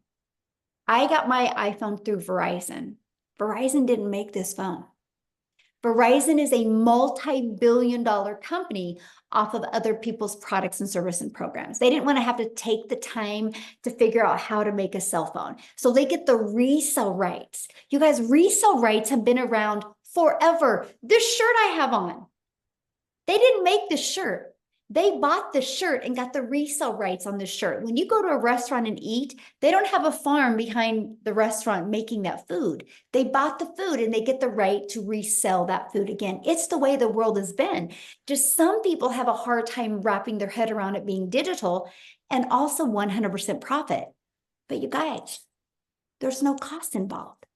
I got my iPhone through Verizon. Verizon didn't make this phone. Verizon is a multi-billion-dollar company off of other people's products and service and programs. They didn't want to have to take the time to figure out how to make a cell phone. So they get the resale rights. You guys, resale rights have been around forever. This shirt I have on, they didn't make the shirt. They bought the shirt and got the resale rights on the shirt. When you go to a restaurant and eat, they don't have a farm behind the restaurant making that food. They bought the food and they get the right to resell that food again. It's the way the world has been. Just some people have a hard time wrapping their head around it being digital and also 100% profit. But you guys, there's no cost involved.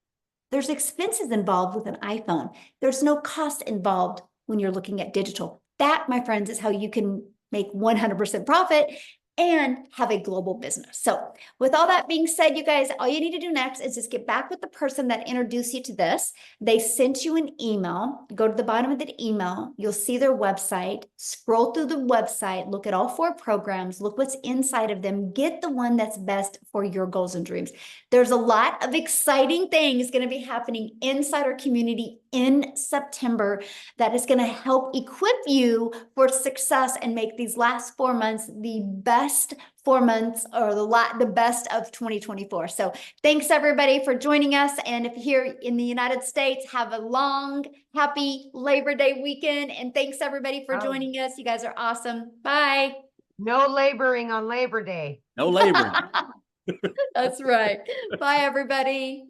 There's expenses involved with an iPhone. There's no cost involved when you're looking at digital. That, my friends, is how you can make 100% profit and have a global business. So with all that being said, you guys, all you need to do next is just get back with the person that introduced you to this. They sent you an email. Go to the bottom of the email. You'll see their website. Scroll through the website. Look at all 4 programs. Look what's inside of them. Get the one that's best for your goals and dreams. There's a lot of exciting things going to be happening inside our community in September that is going to help equip you for success and make these last 4 months the best 4 months or the best of 2024. So thanks everybody for joining us. And if you're here in the United States, have a long, happy Labor Day weekend. And thanks everybody for joining us. You guys are awesome. Bye. No laboring on Labor Day. No laboring. That's right. Bye, everybody.